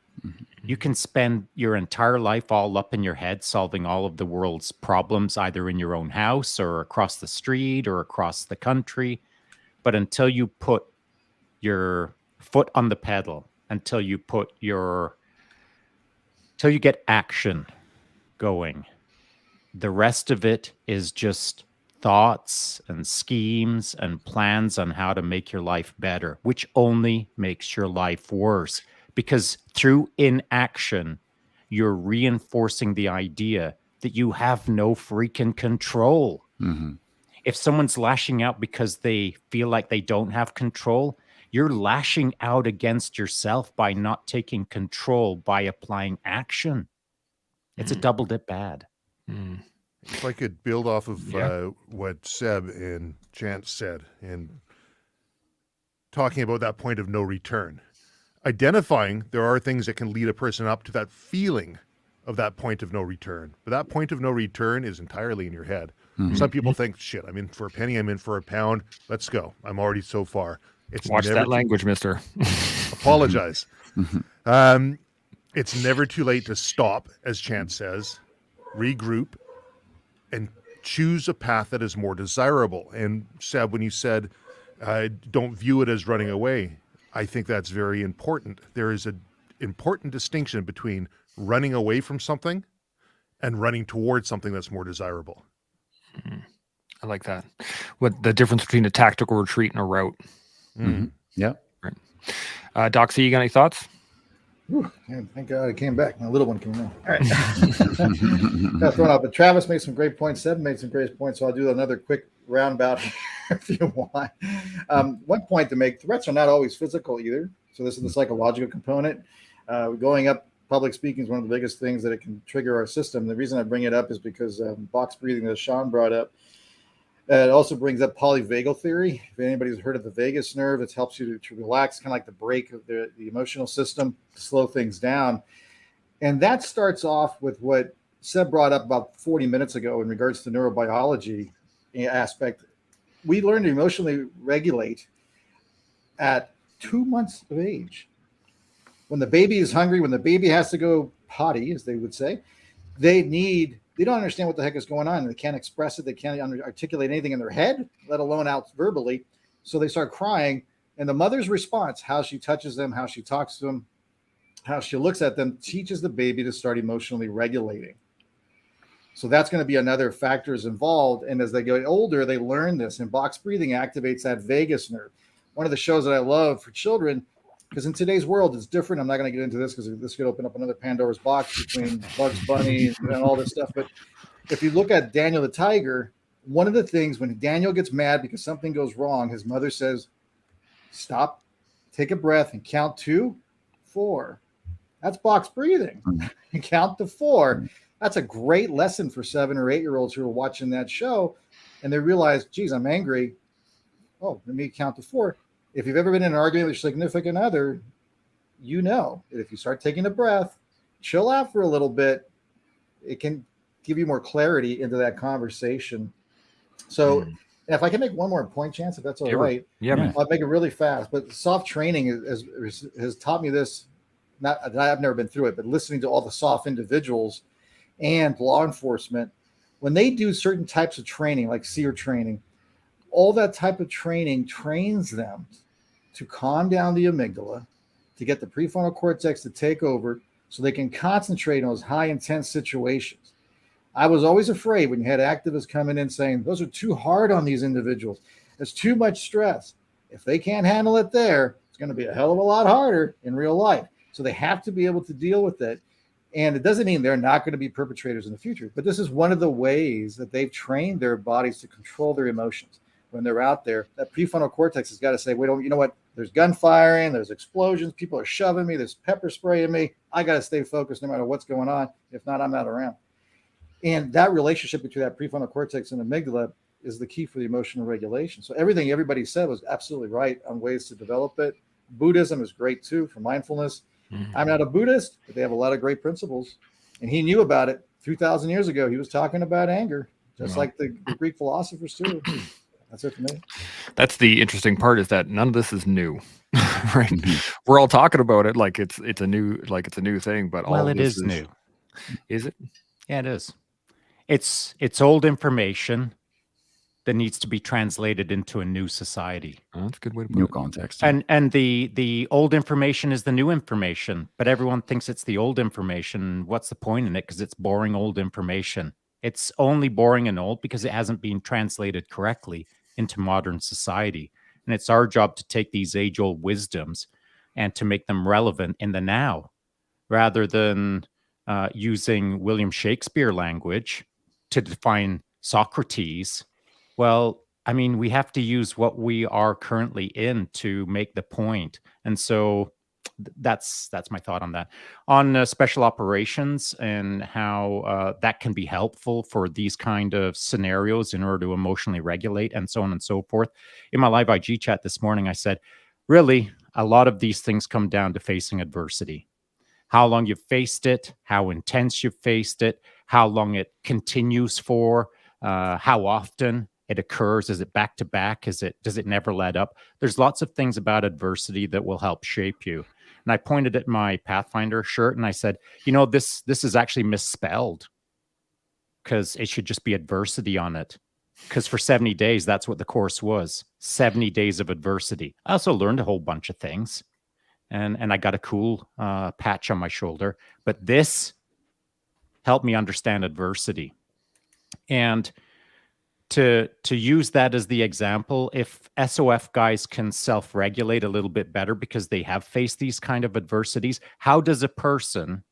You can spend your entire life all up in your head solving all of the world's problems, either in your own house or across the street or across the country. But until you put your foot on the pedal, until you get action going, the rest of it is just thoughts and schemes and plans on how to make your life better, which only makes your life worse. Because through inaction, you're reinforcing the idea that you have no freaking control. If someone's lashing out because they feel like they don't have control, you're lashing out against yourself by not taking control, by applying action. It's a double dip bad. If I could build off of what Seb and Chance said, and talking about that point of no return, identifying there are things that can lead a person up to that feeling of that point of no return. But that point of no return is entirely in your head. Some people think, shit, I'm in for a penny, I'm in for a pound. Let's go. I'm already so far. Watch that language, mister. Apologize. It's never too late to stop, as Chance says, regroup, and choose a path that is more desirable. And Seb, when you said, don't view it as running away, I think that's very important. There is an important distinction between running away from something and running towards something that's more desirable. I like that. What the difference between a tactical retreat and a route. Yeah. Right. Doc C, you got any thoughts? Whew, thank God it came back. My little one came in. All right. Got thrown out. But Travis made some great points. Seb made some great points. So I'll do another quick roundabout if you want. One point to make: threats are not always physical either. So this is the psychological component. Going up, public speaking is one of the biggest things that it can trigger our system. The reason I bring it up is because box breathing that Shaun brought up. It also brings up polyvagal theory. If anybody's heard of the vagus nerve, it helps you to relax, kind of like the brake of the emotional system, to slow things down. And that starts off with what Seb brought up about 40 minutes ago in regards to neurobiology aspect. We learn to emotionally regulate at 2 months of age. When the baby is hungry, when the baby has to go potty, as they would say, they don't understand what the heck is going on. They can't express it. They can't articulate anything in their head, let alone out verbally. So they start crying. And the mother's response, how she touches them, how she talks to them, how she looks at them, teaches the baby to start emotionally regulating. So that's going to be another factors involved. And as they get older, they learn this. And box breathing activates that vagus nerve. One of the shows that I love for children, because in today's world, it's different. I'm not going to get into this because this could open up another Pandora's box between Bugs Bunny and all this stuff. But if you look at Daniel the Tiger, one of the things when Daniel gets mad because something goes wrong, his mother says, stop, take a breath, and count to 4. That's box breathing. And count to 4. That's a great lesson for 7 or 8-year-olds who are watching that show. And they realize, geez, I'm angry. Oh, let me count to 4. If you've ever been in an argument with your significant other, you know that if you start taking a breath, chill out for a little bit, it can give you more clarity into that conversation. So if I can make one more point, Chance, if that's all right. Yeah, man. I'll make it really fast. But soft training has taught me this. Not that I've never been through it, but listening to all the soft individuals and law enforcement, when they do certain types of training, like SEER training, all that type of training trains them to calm down the amygdala, to get the prefrontal cortex to take over so they can concentrate on those high intense situations. I was always afraid when you had activists coming in saying, those are too hard on these individuals. There's too much stress. If they can't handle it there, it's going to be a hell of a lot harder in real life. So they have to be able to deal with it. And it doesn't mean they're not going to be perpetrators in the future, but this is one of the ways that they've trained their bodies to control their emotions. When they're out there, that prefrontal cortex has got to say, wait, you know what? There's gunfiring, there's explosions, people are shoving me, there's pepper spray in me. I got to stay focused no matter what's going on. If not, I'm not around. And that relationship between that prefrontal cortex and amygdala is the key for the emotional regulation. So everything everybody said was absolutely right on ways to develop it. Buddhism is great too for mindfulness. I'm not a Buddhist, but they have a lot of great principles. And he knew about it 2,000 years ago. He was talking about anger, just like the Greek philosophers too. That's it for me. That's the interesting part, is that none of this is new, right? We're all talking about it like it's a new thing, but all it this is new. Is it? Yeah, it is. It's old information that needs to be translated into a new society. Oh, that's a good way to put New it. context. And the old information is the new information, but everyone thinks it's the old information. What's the point in it? Because it's boring old information. It's only boring and old because it hasn't been translated correctly into modern society. And it's our job to take these age-old wisdoms and to make them relevant in the now, rather than using William Shakespeare language to define Socrates. Well, I mean, we have to use what we are currently in to make the point. And so that's my thought on that. On special operations and how that can be helpful for these kind of scenarios in order to emotionally regulate and so on and so forth. In my live IG chat this morning, I said, really, a lot of these things come down to facing adversity. How long you've faced it, how intense you've faced it, how long it continues for, how often it occurs. Is it back to back? Does it never let up? There's lots of things about adversity that will help shape you. And I pointed at my Pathfinder shirt and I said, this is actually misspelled, because it should just be adversity on it. Because for 70 days, that's what the course was. 70 days of adversity. I also learned a whole bunch of things. And I got a cool patch on my shoulder. But this helped me understand adversity. And to use that as the example, if SOF guys can self-regulate a little bit better because they have faced these kind of adversities, how does a person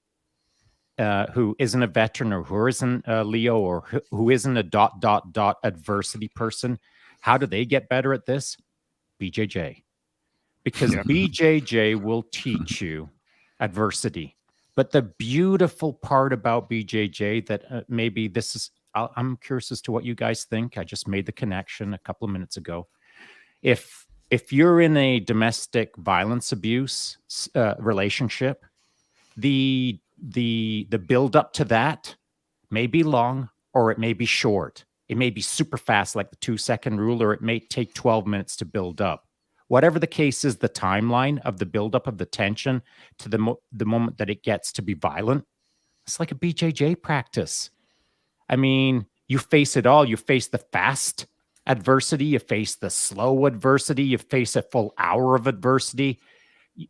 who isn't a veteran or who isn't a Leo or who isn't a ... adversity person, how do they get better at this? BJJ. Because BJJ will teach you adversity. But the beautiful part about BJJ that maybe this is, I'm curious as to what you guys think. I just made the connection a couple of minutes ago. If you're in a domestic violence abuse relationship, the build up to that may be long or it may be short. It may be super fast, like the 2-second rule, or it may take 12 minutes to build up. Whatever the case is, the timeline of the buildup of the tension to the moment that it gets to be violent, it's like a BJJ practice. I mean, you face it all. You face the fast adversity. You face the slow adversity. You face a full hour of adversity.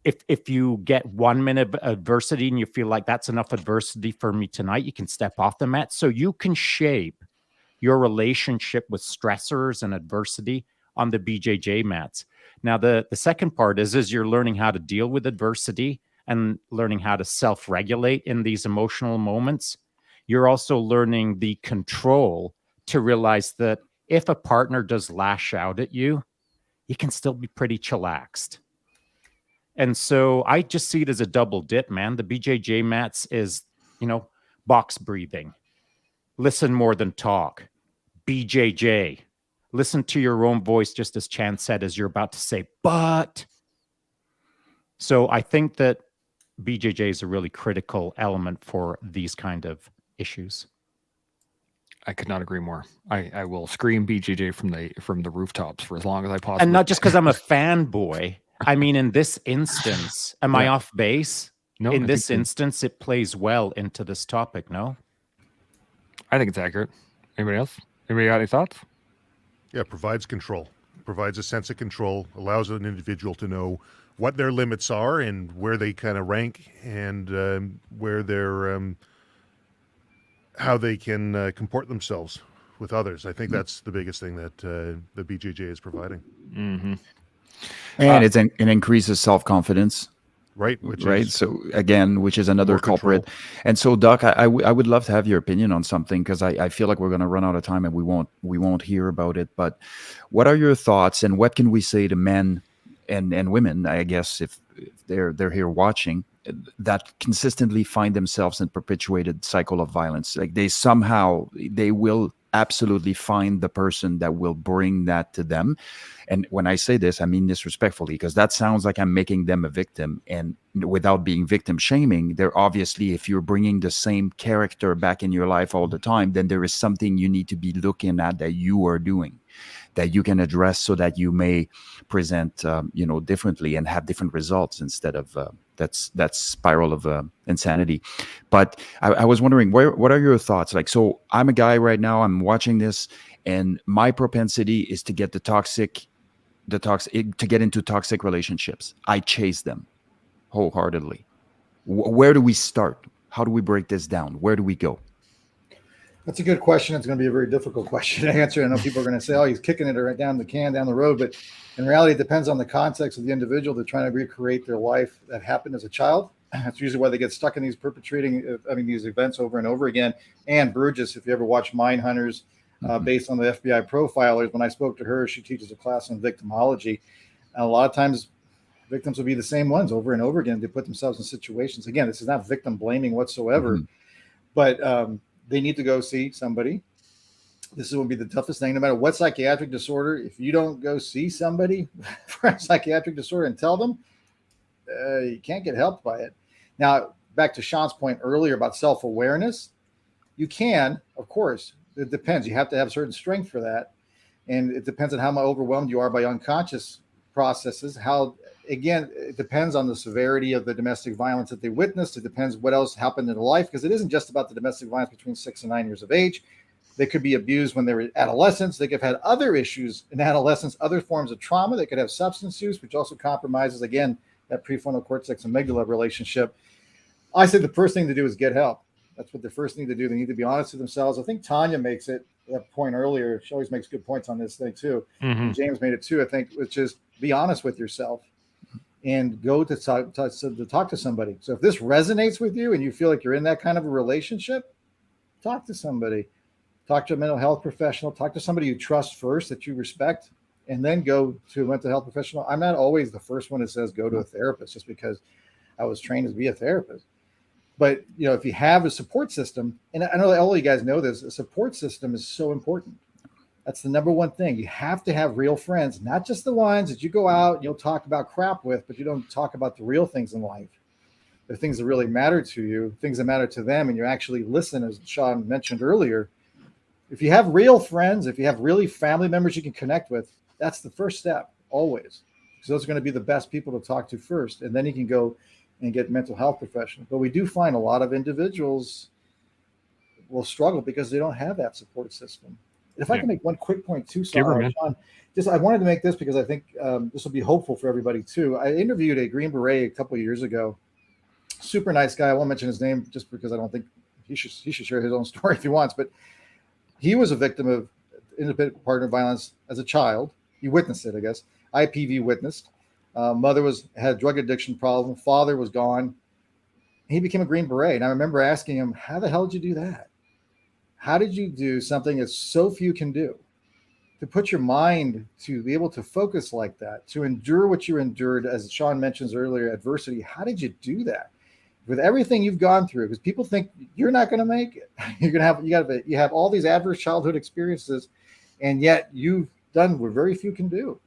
If you get 1 minute of adversity and you feel like that's enough adversity for me tonight, you can step off the mat. So you can shape your relationship with stressors and adversity on the BJJ mats. Now, the second part is you're learning how to deal with adversity and learning how to self-regulate in these emotional moments. You're also learning the control to realize that if a partner does lash out at you, you can still be pretty chillaxed. And so I just see it as a double dip, man. The BJJ mats is, box breathing. Listen more than talk. BJJ. Listen to your own voice, just as Chance said, as you're about to say, but. So I think that BJJ is a really critical element for these kind of issues. I could not agree more. I will scream BJJ from the rooftops for as long as I possibly. And not just because I'm a fanboy. I mean, in this instance, am I off base? No. In this instance, it plays well into this topic. No, I think it's accurate. Anybody else? Anybody got any thoughts? Yeah, provides control, provides a sense of control, allows an individual to know what their limits are and where they kind of rank, and where they're how they can comport themselves with others. I think that's the biggest thing that the BJJ is providing. Mm-hmm. And it increases self-confidence. Right. So again, which is another culprit. Control. And so, Doc, I would love to have your opinion on something, because I feel like we're going to run out of time and we won't hear about it. But what are your thoughts, and what can we say to men and women, I guess, if they're here watching, that consistently find themselves in perpetuated cycle of violence? Like they will absolutely find the person that will bring that to them. And when I say this, I mean this respectfully, because that sounds like I'm making them a victim. And without being victim shaming, they're obviously, if you're bringing the same character back in your life all the time, then there is something you need to be looking at that you are doing, that you can address, so that you may present, differently and have different results, instead of that spiral of insanity. But I was wondering, what are your thoughts? Like, so I'm a guy right now, I'm watching this, and my propensity is to get to get into toxic relationships. I chase them wholeheartedly. Where do we start? How do we break this down? Where do we go? That's a good question. It's going to be a very difficult question to answer. I know people are going to say, oh, he's kicking it right down the road. But in reality, it depends on the context of the individual. They're trying to recreate their life that happened as a child. That's usually why they get stuck in these these events over and over again. Anne Burgess, if you ever watch Mind Hunters, based on the FBI profilers, when I spoke to her, she teaches a class on victimology. And a lot of times victims will be the same ones over and over again. They put themselves in situations. Again, this is not victim blaming whatsoever, but they need to go see somebody. This will be the toughest thing, no matter what psychiatric disorder. If you don't go see somebody for a psychiatric disorder and tell them, you can't get helped by it. Now, back to Shaun's point earlier about self-awareness, you can, of course. It depends. You have to have certain strength for that. And it depends on how overwhelmed you are by unconscious processes. Again, it depends on the severity of the domestic violence that they witnessed. It depends what else happened in their life, because it isn't just about the domestic violence between 6 and 9 years of age. They could be abused when they were adolescents. They could have had other issues in adolescence, other forms of trauma. They could have substance use, which also compromises, again, that prefrontal cortex amygdala relationship. I say the first thing to do is get help. That's what the first thing to do. They need to be honest with themselves. I think Tanya makes that point earlier. She always makes good points on this thing too. And James made it too, I think, which is be honest with yourself and go to talk to somebody. So if this resonates with you and you feel like you're in that kind of a relationship, talk to somebody. Talk to a mental health professional. Talk to somebody you trust first, that you respect, and then go to a mental health professional. I'm not always the first one that says go to a therapist, just because I was trained to be a therapist. But, if you have a support system, and I know that all of you guys know this, a support system is so important. That's the number one thing. You have to have real friends, not just the ones that you go out and you'll talk about crap with, but you don't talk about the real things in life. The things that really matter to you, things that matter to them, and you actually listen, as Shaun mentioned earlier. If you have real friends, if you have really family members you can connect with, that's the first step, always. Because those are going to be the best people to talk to first. And then you can go and get mental health professionals. But we do find a lot of individuals will struggle because they don't have that support system. If I can make one quick point too, Shaun, I wanted to make this because I think this will be hopeful for everybody too. I interviewed a Green Beret a couple of years ago. Super nice guy. I won't mention his name just because I don't think he should share his own story if he wants. But he was a victim of independent partner violence as a child. He witnessed it, I guess. IPV witnessed. Mother had a drug addiction problem. Father was gone. He became a Green Beret. And I remember asking him, how the hell did you do that? How did you do something that so few can do? To put your mind to be able to focus like that, to endure what you endured, as Shaun mentions earlier, adversity. How did you do that? With everything you've gone through, because people think you're not going to make it. You have all these adverse childhood experiences, and yet you've done what very few can do.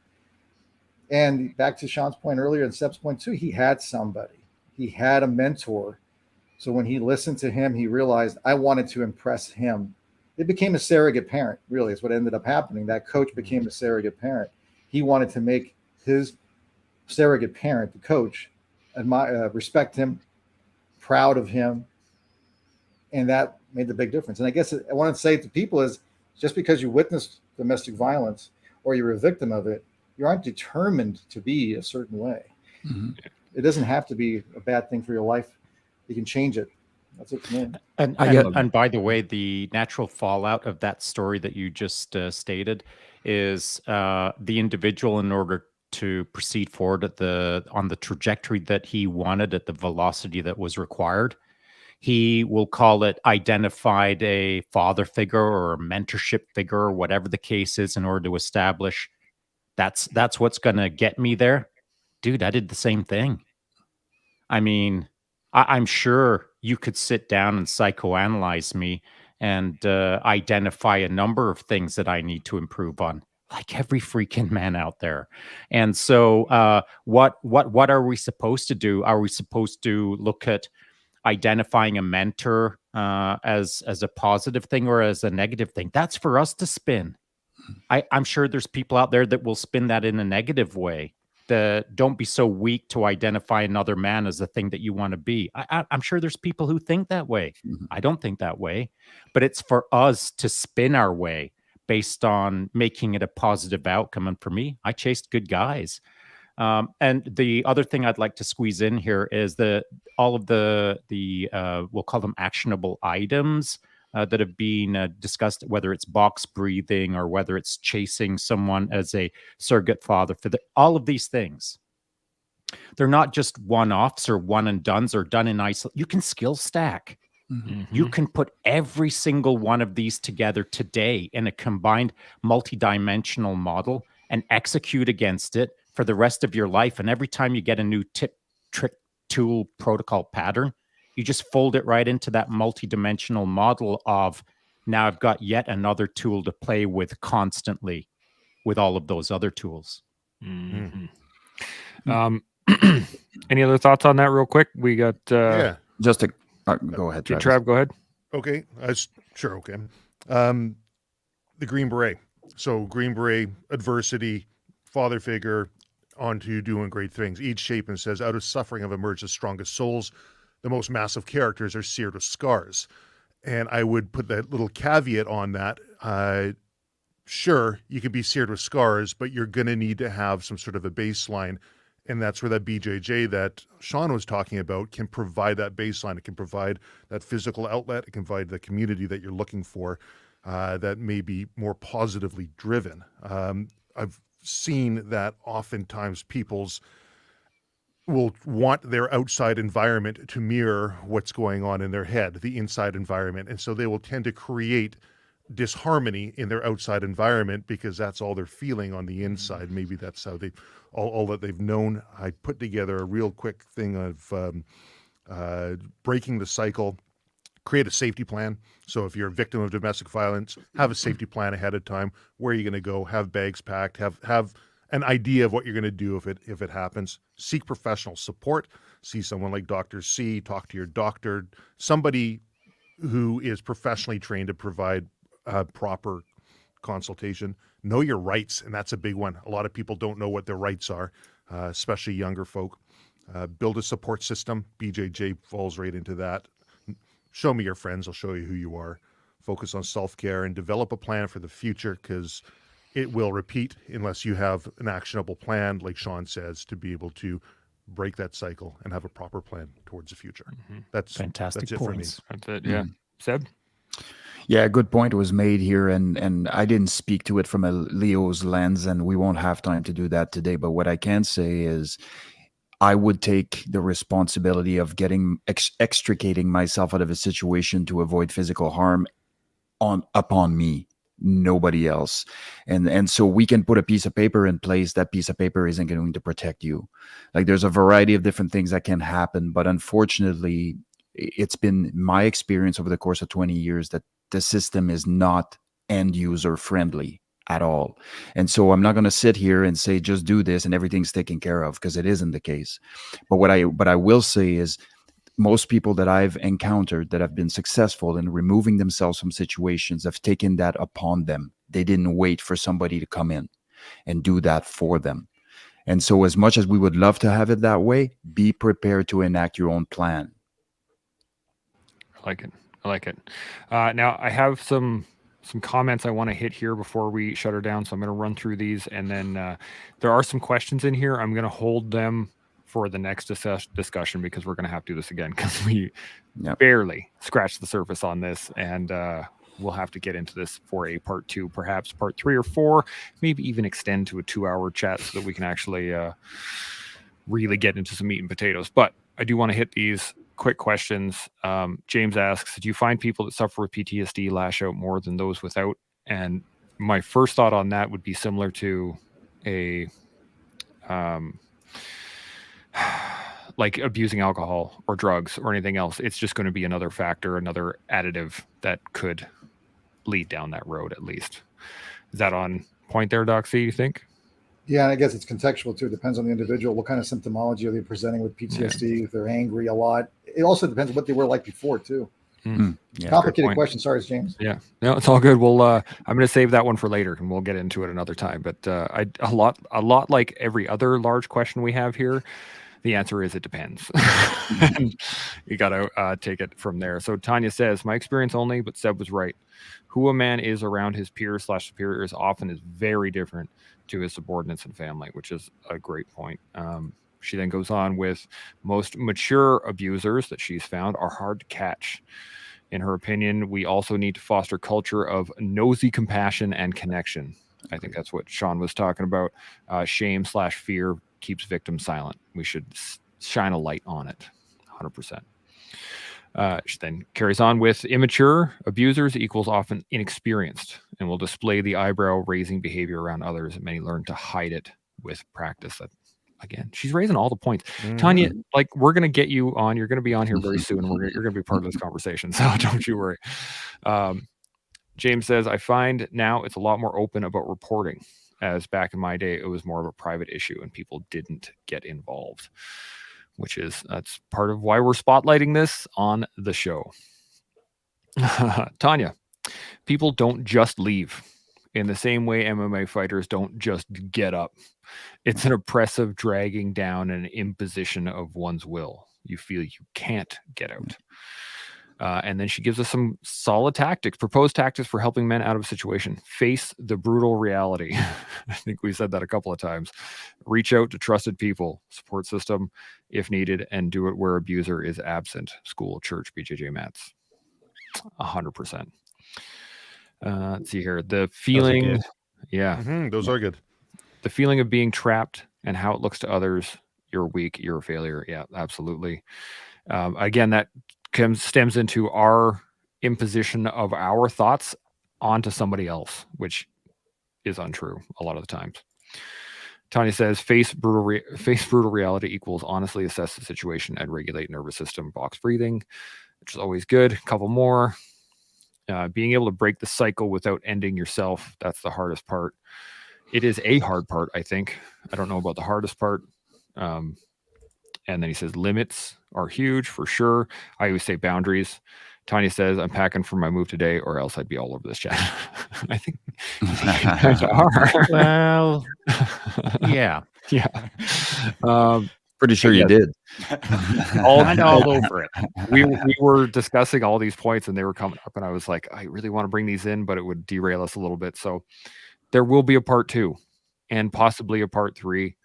And back to Shaun's point earlier and Seb's point too, he had somebody. He had a mentor. So when he listened to him, he realized I wanted to impress him. It became a surrogate parent, really, is what ended up happening. That coach became a surrogate parent. He wanted to make his surrogate parent, the coach, admire, respect him, proud of him, and that made the big difference. And I guess I want to say to people is just because you witnessed domestic violence or you're a victim of it, you aren't determined to be a certain way. Mm-hmm. It doesn't have to be a bad thing for your life. You can change it. That's it for me. And by the way, the natural fallout of that story that you just stated is the individual, in order to proceed forward on the trajectory that he wanted at the velocity that was required, he will call it identified a father figure or a mentorship figure or whatever the case is in order to establish that's what's going to get me there. Dude, I did the same thing. I mean, I'm sure you could sit down and psychoanalyze me and identify a number of things that I need to improve on, like every freaking man out there. And so what are we supposed to do? Are we supposed to look at identifying a mentor as a positive thing or as a negative thing? That's for us to spin. I'm sure there's people out there that will spin that in a negative way. Don't be so weak to identify another man as the thing that you want to be. I'm sure there's people who think that way. I don't think that way, but it's for us to spin our way based on making it a positive outcome. And for me, I chased good guys. And the other thing I'd like to squeeze in here is all of the we'll call them actionable items that have been discussed, whether it's box breathing or whether it's chasing someone as a surrogate father. All of these things, they're not just one-offs or one and dones or done in isolation. You can skill stack. Mm-hmm. You can put every single one of these together today in a combined multidimensional model and execute against it for the rest of your life. And every time you get a new tip, trick, tool, protocol, pattern, you just fold it right into that multidimensional model of, now I've got yet another tool to play with constantly with all of those other tools. Mm-hmm. Any other thoughts on that real quick? We got just to go ahead, Travis. Trav, go ahead. Okay, sure. Okay, the Green Beret. So Green Beret, adversity, father figure, on to doing great things. Each shape and says, out of suffering have emerged the strongest souls. The most massive characters are seared with scars. And I would put that little caveat on that. Sure, you can be seared with scars, but you're going to need to have some sort of a baseline. And that's where that BJJ that Shaun was talking about can provide that baseline. It can provide that physical outlet. It can provide the community that you're looking for that may be more positively driven. I've seen that oftentimes people's will want their outside environment to mirror what's going on in their head, the inside environment. And so they will tend to create disharmony in their outside environment because that's all they're feeling on the inside. Maybe that's how they, all that they've known. I put together a real quick thing of breaking the cycle, create a safety plan. So if you're a victim of domestic violence, have a safety plan ahead of time. Where are you going to go? Have bags packed, have an idea of what you're going to do if it happens. Seek professional support. See someone like Dr. C, talk to your doctor, somebody who is professionally trained to provide proper consultation. Know your rights, and that's a big one. A lot of people don't know what their rights are, especially younger folk. Build a support system. BJJ falls right into that. Show me your friends. I'll show you who you are. Focus on self-care and develop a plan for the future, because it will repeat unless you have an actionable plan, like Shaun says, to be able to break that cycle and have a proper plan towards the future. Mm-hmm. That's fantastic. That's it points. for me. That's it. Yeah. Seb? Yeah, a good point was made here, and I didn't speak to it from a Leo's lens, and we won't have time to do that today. But what I can say is, I would take the responsibility of extricating myself out of a situation to avoid physical harm upon me, nobody else. And so we can put a piece of paper in place. That piece of paper isn't going to protect you. Like, there's a variety of different things that can happen, but unfortunately, it's been my experience over the course of 20 years that the system is not end user friendly at all. And so I'm not going to sit here and say, just do this and everything's taken care of, because it isn't the case. But what I will say is, most people that I've encountered that have been successful in removing themselves from situations have taken that upon them. They didn't wait for somebody to come in and do that for them. And so, as much as we would love to have it that way, be prepared to enact your own plan. I like it. Now I have some comments I want to hit here before we shut her down. So I'm going to run through these, and then there are some questions in here. I'm going to hold them for the next discussion, because we're going to have to do this again, because we barely scratched the surface on this, and we'll have to get into this for a part 2, perhaps part 3 or 4, maybe even extend to a 2-hour chat so that we can actually really get into some meat and potatoes. But I do want to hit these quick questions. James asks, do you find people that suffer with PTSD lash out more than those without? And my first thought on that would be similar to a like abusing alcohol or drugs or anything else. It's just going to be another factor, another additive that could lead down that road, at least. Is that on point there, Doc C, you think? Yeah, and I guess it's contextual too. It depends on the individual. What kind of symptomology are they presenting with PTSD? If they're angry a lot. It also depends on what they were like before too. Yeah, complicated question. Sorry, James. Yeah, no, it's all good. We'll I'm going to save that one for later, and we'll get into it another time. But a lot like every other large question we have here, the answer is it depends. You got to take it from there. So Tanya says, my experience only, but Seb was right. Who a man is around his peers/superiors often is very different to his subordinates and family, which is a great point. She then goes on with, most mature abusers that she's found are hard to catch. In her opinion, we also need to foster culture of nosy compassion and connection. I think that's what Shaun was talking about. Shame/fear keeps victims silent. We should shine a light on it, 100%. She then carries on with, immature abusers equals often inexperienced and will display the eyebrow-raising behavior around others, and many learn to hide it with practice. That, again, she's raising all the points. Tanya, like, we're going to get you on. You're going to be on here very soon. You're going to be part of this conversation, so don't you worry. James says, I find now it's a lot more open about reporting, as back in my day, it was more of a private issue and people didn't get involved, that's part of why we're spotlighting this on the show. Tanya, people don't just leave in the same way MMA fighters don't just get up. It's an oppressive dragging down and imposition of one's will. You feel you can't get out. And then she gives us some solid proposed tactics for helping men out of a situation. Face the brutal reality. I think we said that a couple of times. Reach out to trusted people, support system if needed, and do it where abuser is absent. School, church, BJJ mats. 100%. Let's see here. The feeling. Yeah. Those are good. The feeling of being trapped and how it looks to others. You're weak. You're a failure. Yeah, absolutely. Again, that stems into our imposition of our thoughts onto somebody else, which is untrue a lot of the times. Tanya says, face brutal reality equals honestly assess the situation and regulate nervous system, box breathing, which is always good. A couple more. Being able to break the cycle without ending yourself. That's the hardest part. It is a hard part, I think. I don't know about the hardest part. And then he says, limits are huge for sure. I always say boundaries. Tanya says, I'm packing for my move today, or else I'd be all over this chat. I think you guys are. Well, yeah. Yeah. Pretty sure you did. all over it. We were discussing all these points, and they were coming up, and I was like, I really want to bring these in, but it would derail us a little bit. So there will be a part 2 and possibly a part 3.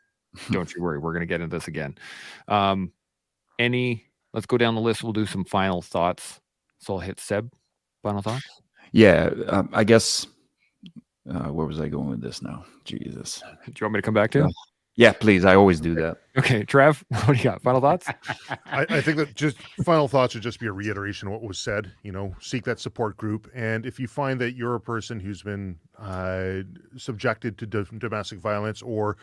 Don't you worry. We're going to get into this again. Let's go down the list. We'll do some final thoughts. So I'll hit Seb. Final thoughts? Yeah, I guess, where was I going with this now? Jesus. Do you want me to come back to? Yeah, please. I always do that. Okay, Trev, what do you got? Final thoughts? I think that just final thoughts would just be a reiteration of what was said. Seek that support group. And if you find that you're a person who's been subjected to domestic violence, or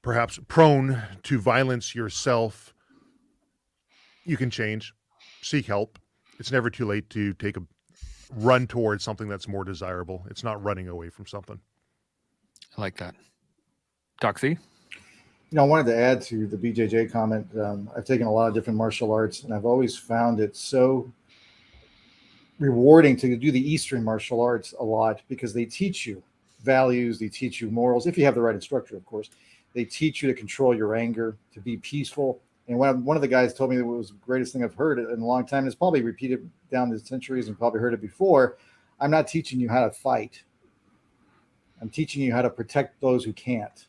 perhaps prone to violence yourself, you can change. Seek help. It's never too late to take a run towards something that's more desirable. It's not running away from something. I like that. Doxy? I wanted to add to the BJJ comment. I've taken a lot of different martial arts, and I've always found it so rewarding to do the Eastern martial arts a lot because they teach you values, they teach you morals, if you have the right instructor, of course. They teach you to control your anger, to be peaceful. And one of the guys told me that was the greatest thing I've heard in a long time, and it's probably repeated down the centuries and probably heard it before. I'm not teaching you how to fight. I'm teaching you how to protect those who can't.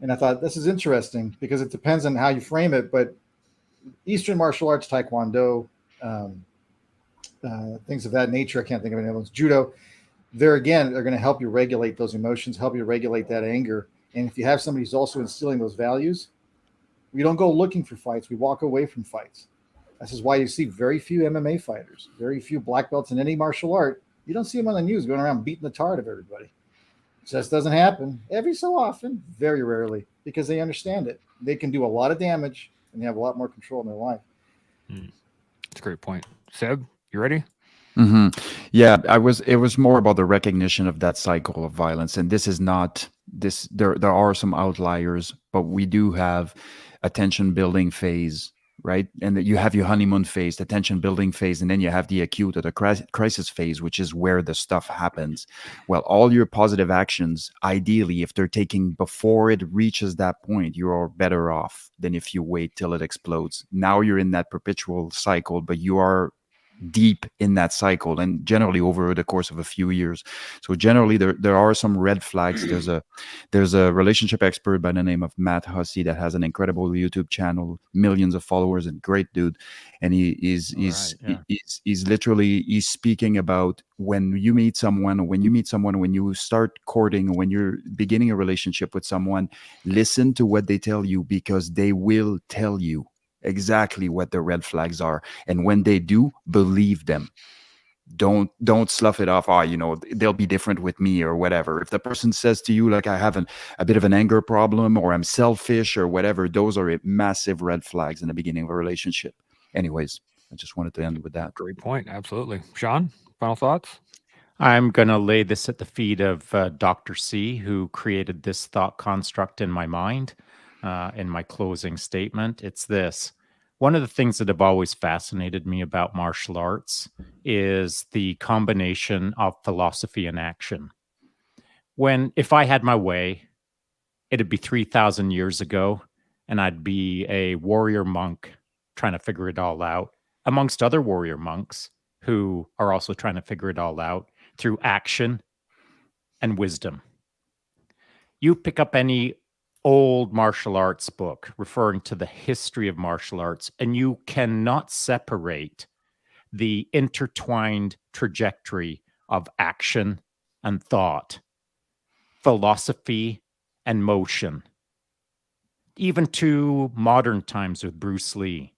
And I thought this is interesting because it depends on how you frame it. But Eastern martial arts, Taekwondo, things of that nature, I can't think of any of those. Judo, they're going to help you regulate those emotions, help you regulate that anger. And if you have somebody who's also instilling those values, we don't go looking for fights. We walk away from fights. This is why you see very few MMA fighters, very few black belts in any martial art. You don't see them on the news going around beating the tar out of everybody. Just doesn't happen every so often, very rarely, because they understand it. They can do a lot of damage and they have a lot more control in their life. That's a great point. Seb, you ready? Mm-hmm. Yeah, it was more about the recognition of that cycle of violence, and this is not this. There are some outliers, but we do have a tension building phase, right? And you have your honeymoon phase, the tension building phase, and then you have the acute or the crisis phase, which is where the stuff happens. Well, all your positive actions, ideally, if they're taken before it reaches that point, you're better off than if you wait till it explodes. Now you're in that perpetual cycle, but you are deep in that cycle, and generally over the course of a few years. So generally there are some red flags. There's a relationship expert by the name of Matt Hussey that has an incredible YouTube channel, millions of followers, and great dude. And he's speaking about when you meet someone, when you start courting, when you're beginning a relationship with someone, listen to what they tell you, because they will tell you exactly what the red flags are, and when they do, believe them. Don't slough it off. They'll be different with me or whatever. If the person says to you, like, I have a bit of an anger problem, or I'm selfish or whatever, those are massive red flags in the beginning of a relationship. Anyways, I just wanted to end with that. Great point. Absolutely. Shaun, final thoughts? I'm going to lay this at the feet of Dr. C, who created this thought construct in my mind. In my closing statement, it's this. One of the things that have always fascinated me about martial arts is the combination of philosophy and action. If I had my way, it'd be 3,000 years ago, and I'd be a warrior monk trying to figure it all out, amongst other warrior monks who are also trying to figure it all out through action and wisdom. You pick up any old martial arts book referring to the history of martial arts, and you cannot separate the intertwined trajectory of action and thought, philosophy and motion. Even to modern times with Bruce Lee,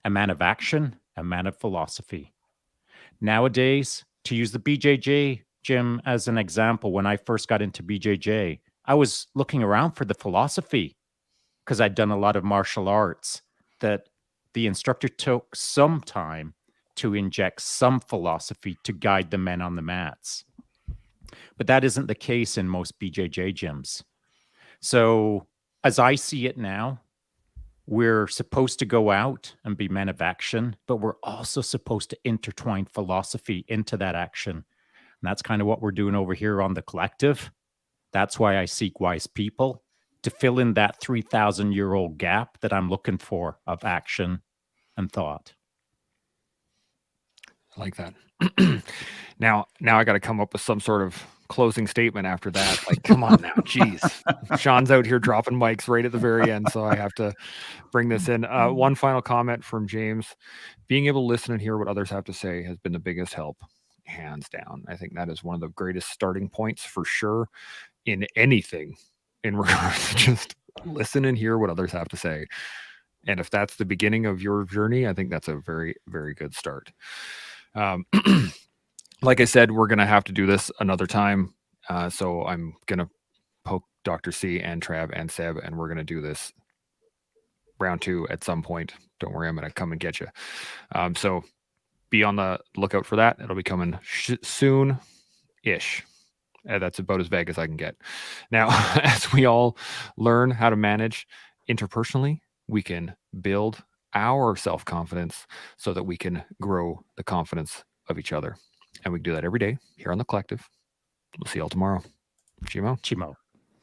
a man of action, a man of philosophy. Nowadays, to use the BJJ gym as an example, when I first got into BJJ, I was looking around for the philosophy because I'd done a lot of martial arts, that the instructor took some time to inject some philosophy to guide the men on the mats. But that isn't the case in most BJJ gyms. So as I see it now, we're supposed to go out and be men of action, but we're also supposed to intertwine philosophy into that action. And that's kind of what we're doing over here on the collective. That's why I seek wise people to fill in that 3,000-year-old gap that I'm looking for of action and thought. I like that. Now I got to come up with some sort of closing statement after that. Like, come on now, geez. Shaun's out here dropping mics right at the very end, so I have to bring this in. One final comment from James. Being able to listen and hear what others have to say has been the biggest help, hands down. I think that is one of the greatest starting points for sure in anything in regards to just listen and hear what others have to say. And if that's the beginning of your journey, I think that's a very, very good start. Like I said, we're going to have to do this another time. So I'm going to poke Dr. C and Trav and Seb, and we're going to do this round 2 at some point. Don't worry, I'm going to come and get you. So be on the lookout for that. It'll be coming soon-ish. That's about as vague as I can get. Now, as we all learn how to manage interpersonally, we can build our self-confidence so that we can grow the confidence of each other. And we can do that every day here on The Collective. We'll see you all tomorrow. Chimo. Chimo.